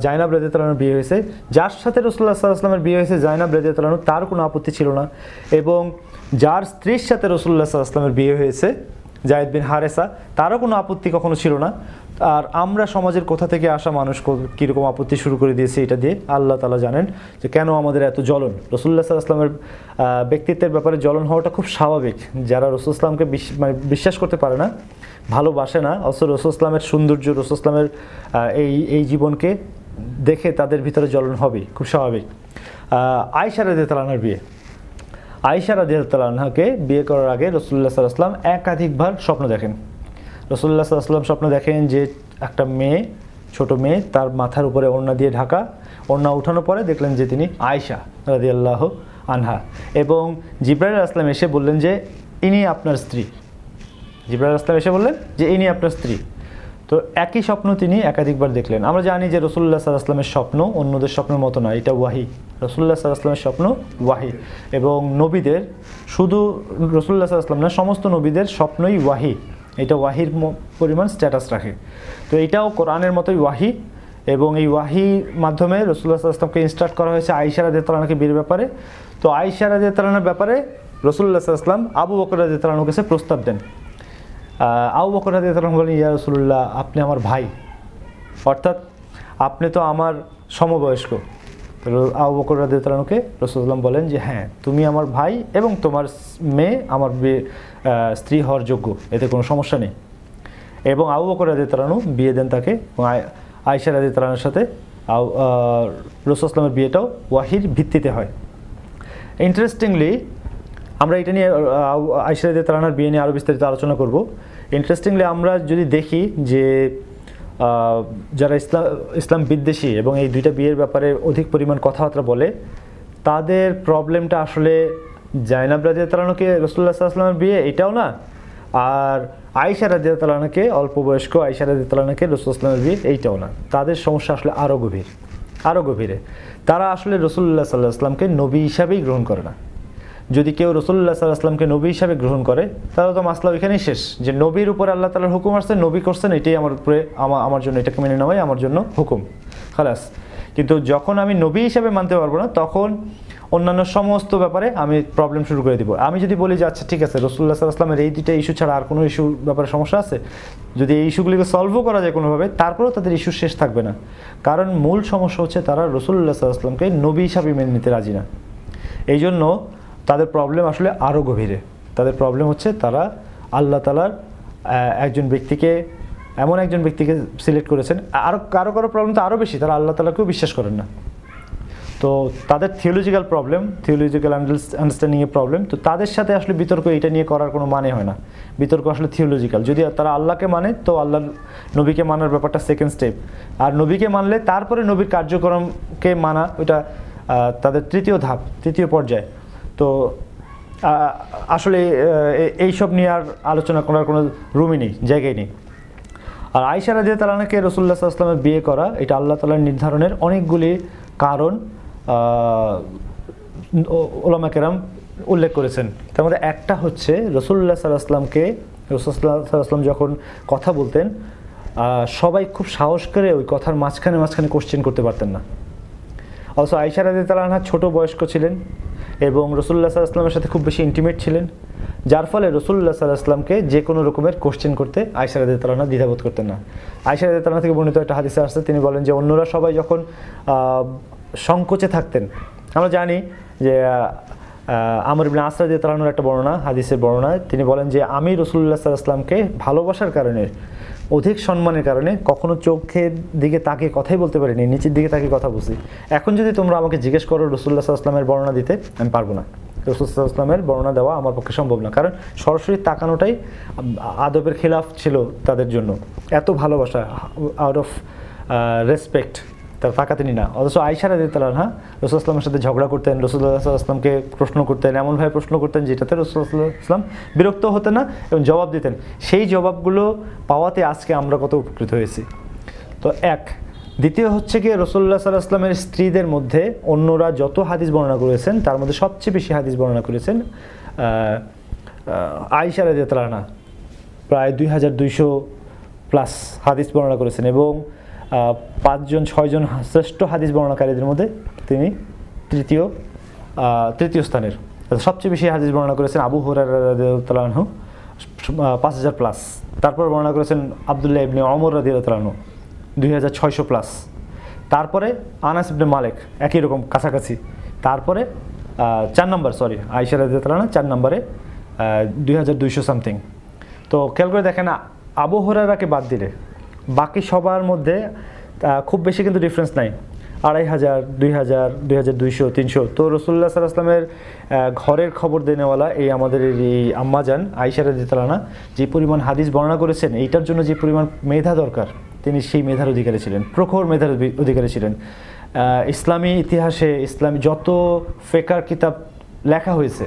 জায়নাব রাদিয়াল্লাহু আনহার বিয়ে হয়েছে। যার সাথে রাসূলুল্লাহ সাল্লাল্লাহু আলাইহি ওয়াসাল্লামের বিয়ে হয়েছে জায়নাব রাদিয়াল্লাহু আনহা, তার কোনো আপত্তি ছিল না। এবং যার স্ত্রীর সাথে রাসূলুল্লাহ সাল্লাল্লাহু আলাইহি ওয়াসাল্লামের বিয়ে হয়েছে যায়েদ বিন হারেসা, তারও কোনো আপত্তি কখনো ছিল না। আর আমরা সমাজের কোথা থেকে আসা মানুষ কীরকম আপত্তি শুরু করে দিয়েছি এটা দিয়ে আল্লাহ তাআলা জানেন যে কেন আমাদের এত জ্বলন। রাসূলুল্লাহ সাল্লাল্লাহু আলাইহি ওয়াসাল্লামের ব্যক্তিত্বের ব্যাপারে জ্বলন হওয়াটা খুব স্বাভাবিক। যারা রাসূল সাল্লাল্লাহু আলাইহি ওয়াসাল্লামকে বিশ্বাস করতে পারে না, ভালোবাসে না, অথচ রাসূল সাল্লাল্লাহু আলাইহি ওয়াসাল্লামের সৌন্দর্য, রাসূল সাল্লাল্লাহু আলাইহি ওয়াসাল্লামের এই জীবনকে দেখে তাদের ভিতরে জ্বলন হবেই, খুব স্বাভাবিক। আয়েশা রাদিয়াল্লাহু আনহার বিয়ে, আয়েশা রাদিয়াল্লাহু আনহাকে বিয়ে করার আগে রাসূলুল্লাহ সাল্লাল্লাহু আলাইহি ওয়াসাল্লাম একাধিকবার স্বপ্ন দেখেন। রাসূলুল্লাহ সাল্লাল্লাহু আলাইহি ওয়াসাল্লাম স্বপ্ন দেখেন যে একটা মেয়ে, ছোট মেয়ে, তার মাথার উপরে ওড়না দিয়ে ঢাকা, ওড়না উঠানোর পরে দেখলেন যে তিনি আয়েশা রাদিয়াল্লাহু আনহা। এবং জিবরাইল আলাইহিস সালাম এসে বললেন যে ইনি আপনার স্ত্রী। জিবরাইল আলাইহিস সালাম এসে বললেন যে ইনি আপনার স্ত্রী। তো একই স্বপ্ন তিনি একাধিকবার দেখলেন। আমরা জানি যে রাসূলুল্লাহ সাল্লাল্লাহু আলাইহি ওয়াসাল্লামের স্বপ্ন অন্যদের স্বপ্নের মতো না, এটা ওয়াহি। রাসূলুল্লাহ সাল্লাল্লাহু আলাইহি ওয়াসাল্লামের স্বপ্ন ওয়াহি, এবং নবীদের, শুধু রাসূলুল্লাহ সাল্লাল্লাহু আলাইহি ওয়াসাল্লাম না, সমস্ত নবীদের স্বপ্নই ওয়াহি। এটা ওয়াহির পরিমাণ স্ট্যাটাস রাখে। তো এটাও কোরআনের মতোই ওয়াহি, এবং এই ওয়াহির মাধ্যমে রাসূলুল্লাহ সাল্লাল্লাহু আলাইহি ওয়াসাল্লামকে ইনস্ট্রাক্ট করা হয়েছে আয়েশা রাদিয়াল্লাহু আনহাকে বিয়ের ব্যাপারে। তো আয়েশা রাদিয়াল্লাহু আনহার ব্যাপারে রাসূলুল্লাহ সাল্লাল্লাহু আলাইহি ওয়াসাল্লাম আবু বকর রাদিয়াল্লাহু আনহুর কাছে প্রস্তাব দেন। আবু বকর রাদিয়াল্লাহু আনহু বলেন, ইয়া রাসূলুল্লাহ, আপনি আমার ভাই, অর্থাৎ আপনি তো আমার সমবয়স্ক। আবু বকর রাদিয়াল্লাহু আনহুকে রাসূলুল্লাহ বলেন যে হ্যাঁ, তুমি আমার ভাই এবং তোমার মেয়ে আমার স্ত্রী হওয়ার যোগ্য, এতে কোনো সমস্যা নেই। এবং আবু বকর রাদিয়াল্লাহু আনহু বিয়ে দেন তাকে, এবং আয়েশা রাদিয়াল্লাহু আনহার সাথে রাসূলুল্লাহের বিয়েটাও ওয়াহির ভিত্তিতে হয়। ইন্টারেস্টিংলি আমরা এটা নিয়ে আয়েশা রাদিয়াল্লাহু আনহার বিয়ে নিয়ে আরও বিস্তারিত আলোচনা করব। ইন্টারেস্টিংলি আমরা যদি দেখি যে যারা ইসলাম বিদ্বেষী এবং এই দুইটা বিয়ের ব্যাপারে অধিক পরিমাণ কথাবার্তা বলে, তাদের প্রবলেমটা আসলে জায়নাব রাদিয়াল্লাহু আনহাকে রাসূলুল্লাহ সাল্লাল্লাহু আলাইহি ওয়াসাল্লামের বিয়ে এটাও না, আর আয়েশা রাদিয়াল্লাহু আনহাকে, অল্প বয়স্ক আয়েশা রাদিয়াল্লাহু আনহাকে রাসূলুল্লাহ সাল্লাল্লাহু আলাইহি ওয়াসাল্লামের বিয়ে এইটাও না। তাদের সমস্যা আসলে আরও গভীরে। তারা আসলে রাসূলুল্লাহ সাল্লাল্লাহু আলাইহি ওয়াসাল্লামকে নবী হিসাবেই গ্রহণ করে না। যদি কেউ রাসূলুল্লাহ সাল্লাল্লাহু আলাইহি ওয়াসাল্লামকে নবী হিসাবে গ্রহণ করে, তাহলে তো মাসলা ওইখানেই শেষ, যে নবীর উপরে আল্লাহ তাআলার হুকুম আসছে, নবী করছেন, এটাই আমার উপরে, আমার জন্য এটাকে মেনে নেওয়াই আমার জন্য হুকুম, খালাস। কিন্তু যখন আমি নবী হিসাবে মানতে পারবো না, তখন অন্যান্য সমস্ত ব্যাপারে আমি প্রবলেম শুরু করে দিব। আমি যদি বলি যে আচ্ছা ঠিক আছে, রাসূলুল্লাহ সাল্লাল্লাহু আলাইহি ওয়াসাল্লামের এই দুইটা ইস্যু ছাড়া আর কোনো ইস্যুর ব্যাপারে সমস্যা আছে, যদি এই ইস্যুগুলিকে সলভও করা যায় কোনোভাবে, তারপরেও তাদের ইস্যু শেষ থাকবে না। কারণ মূল সমস্যা হচ্ছে তারা রাসূলুল্লাহ সাল্লাল্লাহু আলাইহি ওয়াসাল্লামকে নবী হিসাবে মেনে নিতে রাজি না। এই জন্য তাদের প্রবলেম আসলে আরও গভীরে। তাদের প্রবলেম হচ্ছে তারা আল্লাহ তাআলার এমন একজন ব্যক্তিকে সিলেক্ট করেছেন। কারো প্রবলেম তো আরও বেশি, তারা আল্লাহ তাআলাকেও বিশ্বাস করেন না। তো তাদের থিওলজিক্যাল প্রবলেম, থিওলজিক্যাল আন্ডারস্ট্যান্ডিংয়ের প্রবলেম, তো তাদের সাথে আসলে বিতর্ক এটা নিয়ে করার কোনো মানে হয় না। বিতর্ক আসলে থিওলজিক্যাল। যদি তারা আল্লাহকে মানে তো আল্লাহর নবীকে মানার ব্যাপারটা সেকেন্ড স্টেপ, আর নবীকে মানলে তারপরে নবীর কার্যক্রমকে মানা ওইটা তাদের তৃতীয় ধাপ, তৃতীয় পর্যায়ে। তো আসলে এইসব নিয়ে আর আলোচনা করার কোনো রুমই নেই, জায়গায় নেই। আর আয়েশা রাদিয়াল্লাহু আনহাকে রাসূলুল্লাহ সাল্লাল্লাহু আলাইহি ওয়াসাল্লামের বিয়ে করা এটা আল্লাহ তাআলার নির্ধারণের অনেকগুলি কারণ উলামা কেরাম উল্লেখ করেছেন। তার মধ্যে একটা হচ্ছে রাসূলুল্লাহ সাল্লাল্লাহু আলাইহি ওয়াসাল্লামকে, রাসূলুল্লাহ সাল্লাল্লাহু আলাইহি ওয়াসাল্লাম যখন কথা বলতেন সবাই খুব সাহস করে ওই কথার মাঝখানে কোশ্চেন করতে পারতেন না। অবশ্য আয়েশা রাদিয়াল্লাহু আনহা ছোট বয়স্ক ছিলেন এবং রাসূলুল্লাহ সাল্লাল্লাহু আলাইহি ওয়াসাল্লামের সাথে খুব বেশি ইন্টিমেট ছিলেন, যার ফলে রাসূলুল্লাহ সাল্লাল্লাহু আলাইহি ওয়াসাল্লামকে যে কোনো রকমের কোশ্চেন করতে আয়েশা রাদিয়াল্লাহু আনহা দ্বিধাবোধ করতেন না। আয়েশা রাদিয়াল্লাহু আনহা থেকে বর্ণিত একটা হাদিসে আসছে, তিনি বলেন যে অন্যরা সবাই যখন সংকোচে থাকতেন, আমরা জানি যে আমর ইবনে আস রাদিয়াল্লাহু আনহুর একটা বর্ণনা, হাদিসের বর্ণনা, তিনি বলেন যে আমি রাসূলুল্লাহ সাল্লাল্লাহু আলাইহি ওয়াসাল্লামকে ভালোবাসার কারণে, অধিক সম্মানের কারণে কখনো চোখের দিকে তাকিয়ে কথাই বলতে পারিনি, নিচের দিকে তাকিয়ে কথা বলছি। এখন যদি তোমরা আমাকে জিজ্ঞেস করো রাসূলুল্লাহ সাল্লাল্লাহু আলাইহি ওয়াসাল্লামের বর্ণনা দিতে, আমি পারবো না। রাসূলুল্লাহ সাল্লাল্লাহু আলাইহি ওয়াসাল্লামের বর্ণনা দেওয়া আমার পক্ষে সম্ভব না, কারণ সরাসরি তাকানোটাই আদবের খিলাফ ছিল তাদের জন্য। এত ভালোবাসা, আউট অফ রেসপেক্ট তার তাকাতেনি না। অথচ আয়েশা রাদিয়াল্লাহু আনহা রাসূলুল্লাহ সাল্লাল্লাহু আলাইহি ওয়াসাল্লামের সাথে ঝগড়া করতেন, রাসূলুল্লাহ সাল্লাল্লাহু আলাইহি ওয়াসাল্লামকে প্রশ্ন করতেন, এমনভাবে প্রশ্ন করতেন যেটাতে রাসূলুল্লাহ সাল্লাল্লাহু আলাইহি ওয়াসাল্লাম বিরক্ত হতেন না এবং জবাব দিতেন। সেই জবাবগুলো পাওয়াতে আজকে আমরা কত উপকৃত হয়েছি। তো এক। দ্বিতীয় হচ্ছে কি, রাসূলুল্লাহ সাল্লাল্লাহু আলাইহি ওয়াসাল্লামের স্ত্রীদের মধ্যে অন্যরা যত হাদিস বর্ণনা করেছেন তার মধ্যে সবচেয়ে বেশি হাদিস বর্ণনা করেছেন আয়েশা রাদিয়াল্লাহু আনহা, প্রায় 2200+ হাদিস বর্ণনা করেছেন এবং 5-6জন শ্রেষ্ঠ হাদিস বর্ণনাকারীদের মধ্যে তিনি তৃতীয় স্থানের। সবচেয়ে বেশি হাদিস বর্ণনা করেছেন আবু হুরায়রা রাদিয়াল্লাহু আনহু, 5000+। তারপর বর্ণনা করেছেন আব্দুল্লাহ ইবনে ওমর রাদিয়াল্লাহু আনহু, 2600+। তারপরে আনাস ইবনে মালিক, একই রকম কাছাকাছি। তারপরে 4 নম্বর, আয়েশা রাদিয়াল্লাহু আনহা 4 নম্বরে, 2200 সামথিং। তো খেয়াল করে দেখেন, আবু হুরায়রাকে বাদ দিলে বাকি সবার মধ্যে খুব বেশি কিন্তু ডিফারেন্স নাই, 2500, 2000, 2200, 300। তো রাসূলুল্লাহ সাল্লাল্লাহু আলাইহি ওয়াসাল্লামের ঘরের খবর দেনেওয়ালা এই আমাদের এই আম্মাজান আয়েশা রাদিয়াল্লাহু আনহা যে পরিমাণ হাদিস বর্ণনা করেছেন, এইটার জন্য যে পরিমাণ মেধা দরকার তিনি সেই মেধার অধিকারী ছিলেন, প্রখর মেধার অধিকারী ছিলেন। ইসলামী ইতিহাসে ইসলামী যত ফিকহ কিতাব লেখা হয়েছে,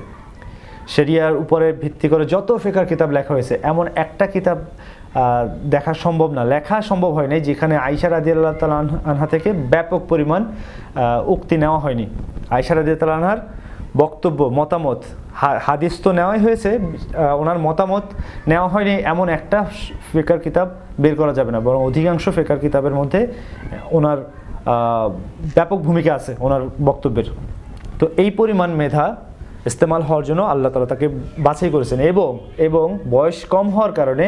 শরিয়ার উপরে ভিত্তি করে যত ফিকহ কিতাব লেখা হয়েছে, এমন একটা কিতাব দেখা সম্ভব না, লেখা সম্ভব হয় নাই যেখানে আয়েশা রাদিয়াল্লাহু তাআলা আনহা থেকে ব্যাপক পরিমাণ উক্তি নেওয়া হয়নি। আয়েশা রাদিয়াল্লাহু তাআলা আনহার বক্তব্য, মতামত, হাদিস তো নেওয়াই হয়েছে, ওনার মতামত নেওয়া হয়নি এমন একটা ফিকহ কিতাব বের করা যাবে না, বরং অধিকাংশ ফিকহ কিতাবের মধ্যে ওনার ব্যাপক ভূমিকা আছে ওনার বক্তব্যের। তো এই পরিমাণ মেধা ইস্তেমাল হওয়ার জন্য আল্লাহ তাআলা তাকে বাছাই করেছেন এবং বয়স কম হওয়ার কারণে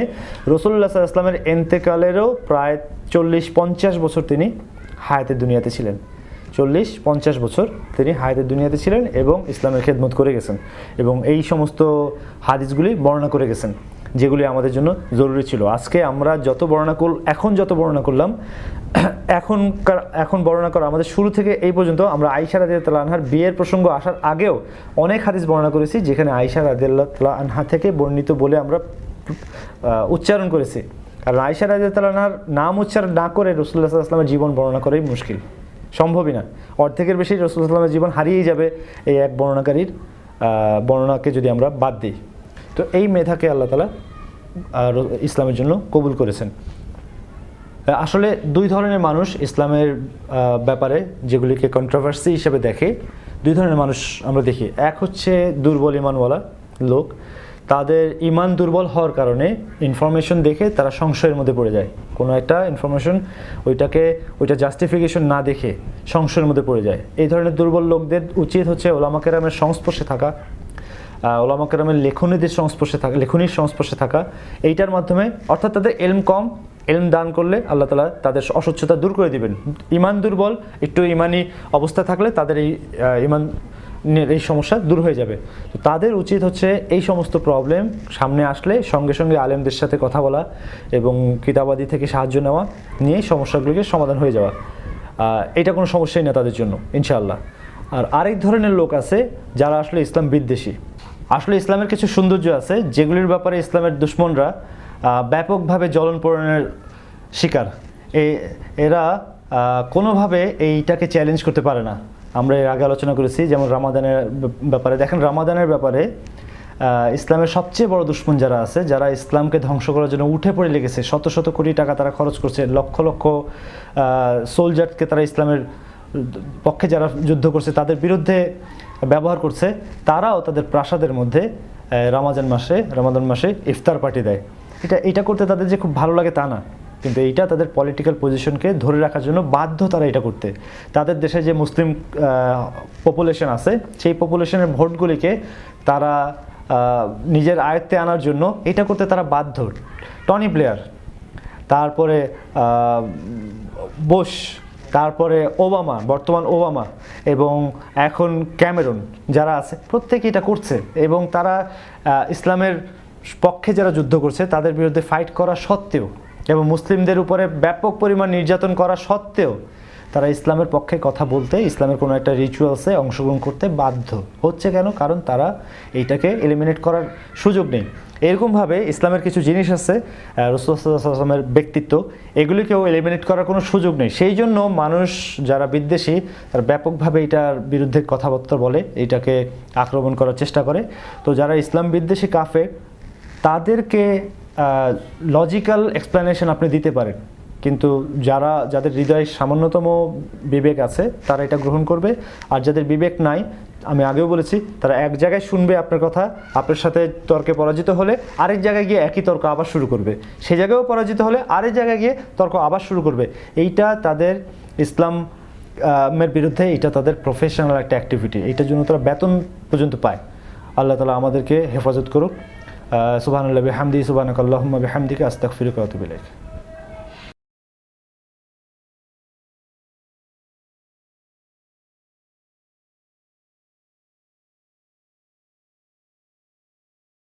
রাসূলুল্লাহ সাল্লাল্লাহু আলাইহি ওয়াসাল্লামের ইন্তেকালেরও প্রায় 40-50 বছর তিনি হায়াতের দুনিয়াতে ছিলেন। 40-50 বছর তিনি হায়াতের দুনিয়াতে ছিলেন এবং ইসলামের খেদমত করে গেছেন এবং এই সমস্ত হাদিসগুলি বর্ণনা করে গেছেন যেগুলি আমাদের জন্য জরুরি ছিল। আজকে আমরা যত বর্ণনা করলাম, এখন বর্ণনা করা আমাদের শুরু থেকে এই পর্যন্ত আমরা আয়েশা রাদিয়াল্লাহু আনহার বিয়ের প্রসঙ্গ আসার আগেও অনেক হাদিস বর্ণনা করেছি যেখানে আয়েশা রাদিয়াল্লাহু আনহা থেকে বর্ণিত বলে আমরা উচ্চারণ করেছি। কারণ আয়েশা রাদিয়াল্লাহু আনহার নাম উচ্চারণ না করে রাসূলুল্লাহ সাল্লাল্লাহু আলাইহি ওয়াসাল্লামের জীবন বর্ণনা করাই মুশকিল, সম্ভবই না। অর্ধেকের বেশি রাসূলুল্লাহ সাল্লাল্লাহু আলাইহি ওয়াসাল্লামের জীবন হারিয়েই যাবে এই এক বর্ণনাকারীর বর্ণনাকে যদি আমরা বাদ দিই। তো এই মেধাকে আল্লাহ তাআলা ইসলামের জন্য কবুল করেছেন। আসলে দুই ধরনের মানুষ ইসলামের ব্যাপারে যেগুলিকে কন্ট্রোভার্সি হিসেবে দেখে, দুই ধরনের মানুষ আমরা দেখি। এক হচ্ছে দুর্বল ইমানওয়ালা লোক, তাদের ইমান দুর্বল হওয়ার কারণে ইনফরমেশন দেখে তারা সংশয়ের মধ্যে পড়ে যায়। কোনো একটা ইনফরমেশন ওইটা জাস্টিফিকেশন না দেখে সংশয়ের মধ্যে পড়ে যায়। এই ধরনের দুর্বল লোকদের উচিত হচ্ছে উলামা কেরামের সংস্পর্শে থাকা, উলামা কেরামের লেখনির সংস্পর্শে থাকা। এইটার মাধ্যমে অর্থাৎ তাদের এলম দান করলে আল্লাহ তাআলা তাদের অস্বচ্ছতা দূর করে দিবেন। ইমান দুর্বল, একটু ইমানি অবস্থা থাকলে তাদের এই সমস্যা দূর হয়ে যাবে। তো তাদের উচিত হচ্ছে এই সমস্ত প্রবলেম সামনে আসলে সঙ্গে সঙ্গে আলেমদের সাথে কথা বলা এবং কিতাবাদি থেকে সাহায্য নেওয়া, নিয়ে সমস্যাগুলিকে সমাধান হয়ে যাওয়া। এটা কোনো সমস্যাই না তাদের জন্য ইনশাআল্লাহ। আর আরেক ধরনের লোক আছে যারা আসলে ইসলাম বিদ্বেষী। আসলে ইসলামের কিছু সৌন্দর্য আছে যেগুলির ব্যাপারে ইসলামের দুশ্মনরা ব্যাপকভাবে জ্বলন পোড়ানোর শিকার। এরা কোনোভাবে এইটাকে চ্যালেঞ্জ করতে পারে না। আমরা এর আগে আলোচনা করেছি, যেমন রামাদানের ব্যাপারে। দেখেন, রামাদানের ব্যাপারে ইসলামের সবচেয়ে বড় দুশ্মন যারা আছে, যারা ইসলামকে ধ্বংস করার জন্য উঠে পড়ে লেগেছে, শত শত কোটি টাকা তারা খরচ করছে, লক্ষ লক্ষ সোলজারকে তারা ইসলামের পক্ষে যারা যুদ্ধ করছে তাদের বিরুদ্ধে ব্যবহার করছে, তারাও তাদের প্রাসাদের মধ্যে রমাদান মাসে ইফতার পার্টি দেয়। এটা করতে তাদের যে খুব ভালো লাগে তা না, কিন্তু এইটা তাদের পলিটিক্যাল পজিশনকে ধরে রাখার জন্য বাধ্য তারা এটা করতে। তাদের দেশে যে মুসলিম পপুলেশন আছে, সেই পপুলেশনের ভোটগুলিকে তারা নিজের আয়ত্তে আনার জন্য এটা করতে তারা বাধ্য। টনি ব্লেয়ার, তারপরে বুশ, তারপরে ওবামা, বর্তমান ওবামা এবং এখন ক্যামেরন যারা আছে, প্রত্যেকে এটা করছে। এবং তারা ইসলামের পক্ষে যারা যুদ্ধ করছে তাদের বিরুদ্ধে ফাইট করা সত্ত্বেও এবং মুসলিমদের উপরে ব্যাপক পরিমাণ নির্যাতন করা সত্ত্বেও তারা ইসলামের পক্ষে কথা বলতে, ইসলামের কোনো একটা রিচুয়ালসে অংশগ্রহণ করতে বাধ্য হচ্ছে। কেন? কারণ তারা এইটাকে এলিমিনেট করার সুযোগ নেই। এরকমভাবে ইসলামের কিছু জিনিস আছে, রাসূলুল্লাহ সাল্লাল্লাহু আলাইহি ওয়াসাল্লামের ব্যক্তিত্ব, এগুলিকেও এলিমিনেট করার কোনো সুযোগ নেই। সেই জন্য মানুষ যারা বিদ্বেষী তারা ব্যাপকভাবে এটার বিরুদ্ধে কথাবার্তা বলে, এটাকে আক্রমণ করার চেষ্টা করে। তো যারা ইসলাম বিদ্বেষী কাফের, তাদেরকে লজিক্যাল এক্সপ্লেনেশন আপনি দিতে পারেন, কিন্তু যাদের হৃদয়ে সামান্যতম বিবেক আছে তারা এটা গ্রহণ করবে। আর যাদের বিবেক নাই, আমি আগেও বলেছি, তারা এক জায়গায় শুনবে আপনার কথা, আপনার সাথে তর্কে পরাজিত হলে আরেক জায়গায় গিয়ে একই তর্ক আবার শুরু করবে, সে জায়গায়ও পরাজিত হলে আরেক জায়গায় গিয়ে তর্ক আবার শুরু করবে। এইটা তাদের ইসলামের বিরুদ্ধে, এটা তাদের প্রফেশনাল একটা অ্যাক্টিভিটি, এইটার জন্য তারা বেতন পর্যন্ত পায়। আল্লাহ তাআলা আমাদেরকে হেফাজত করুক। সুবহানাল্লাহি ওয়া বিহামদিহি, সুবহানাকাল্লাহুম্মা বিহামদিকা, আস্তাগফিরুকা ওয়া আতুবু ইলাইক।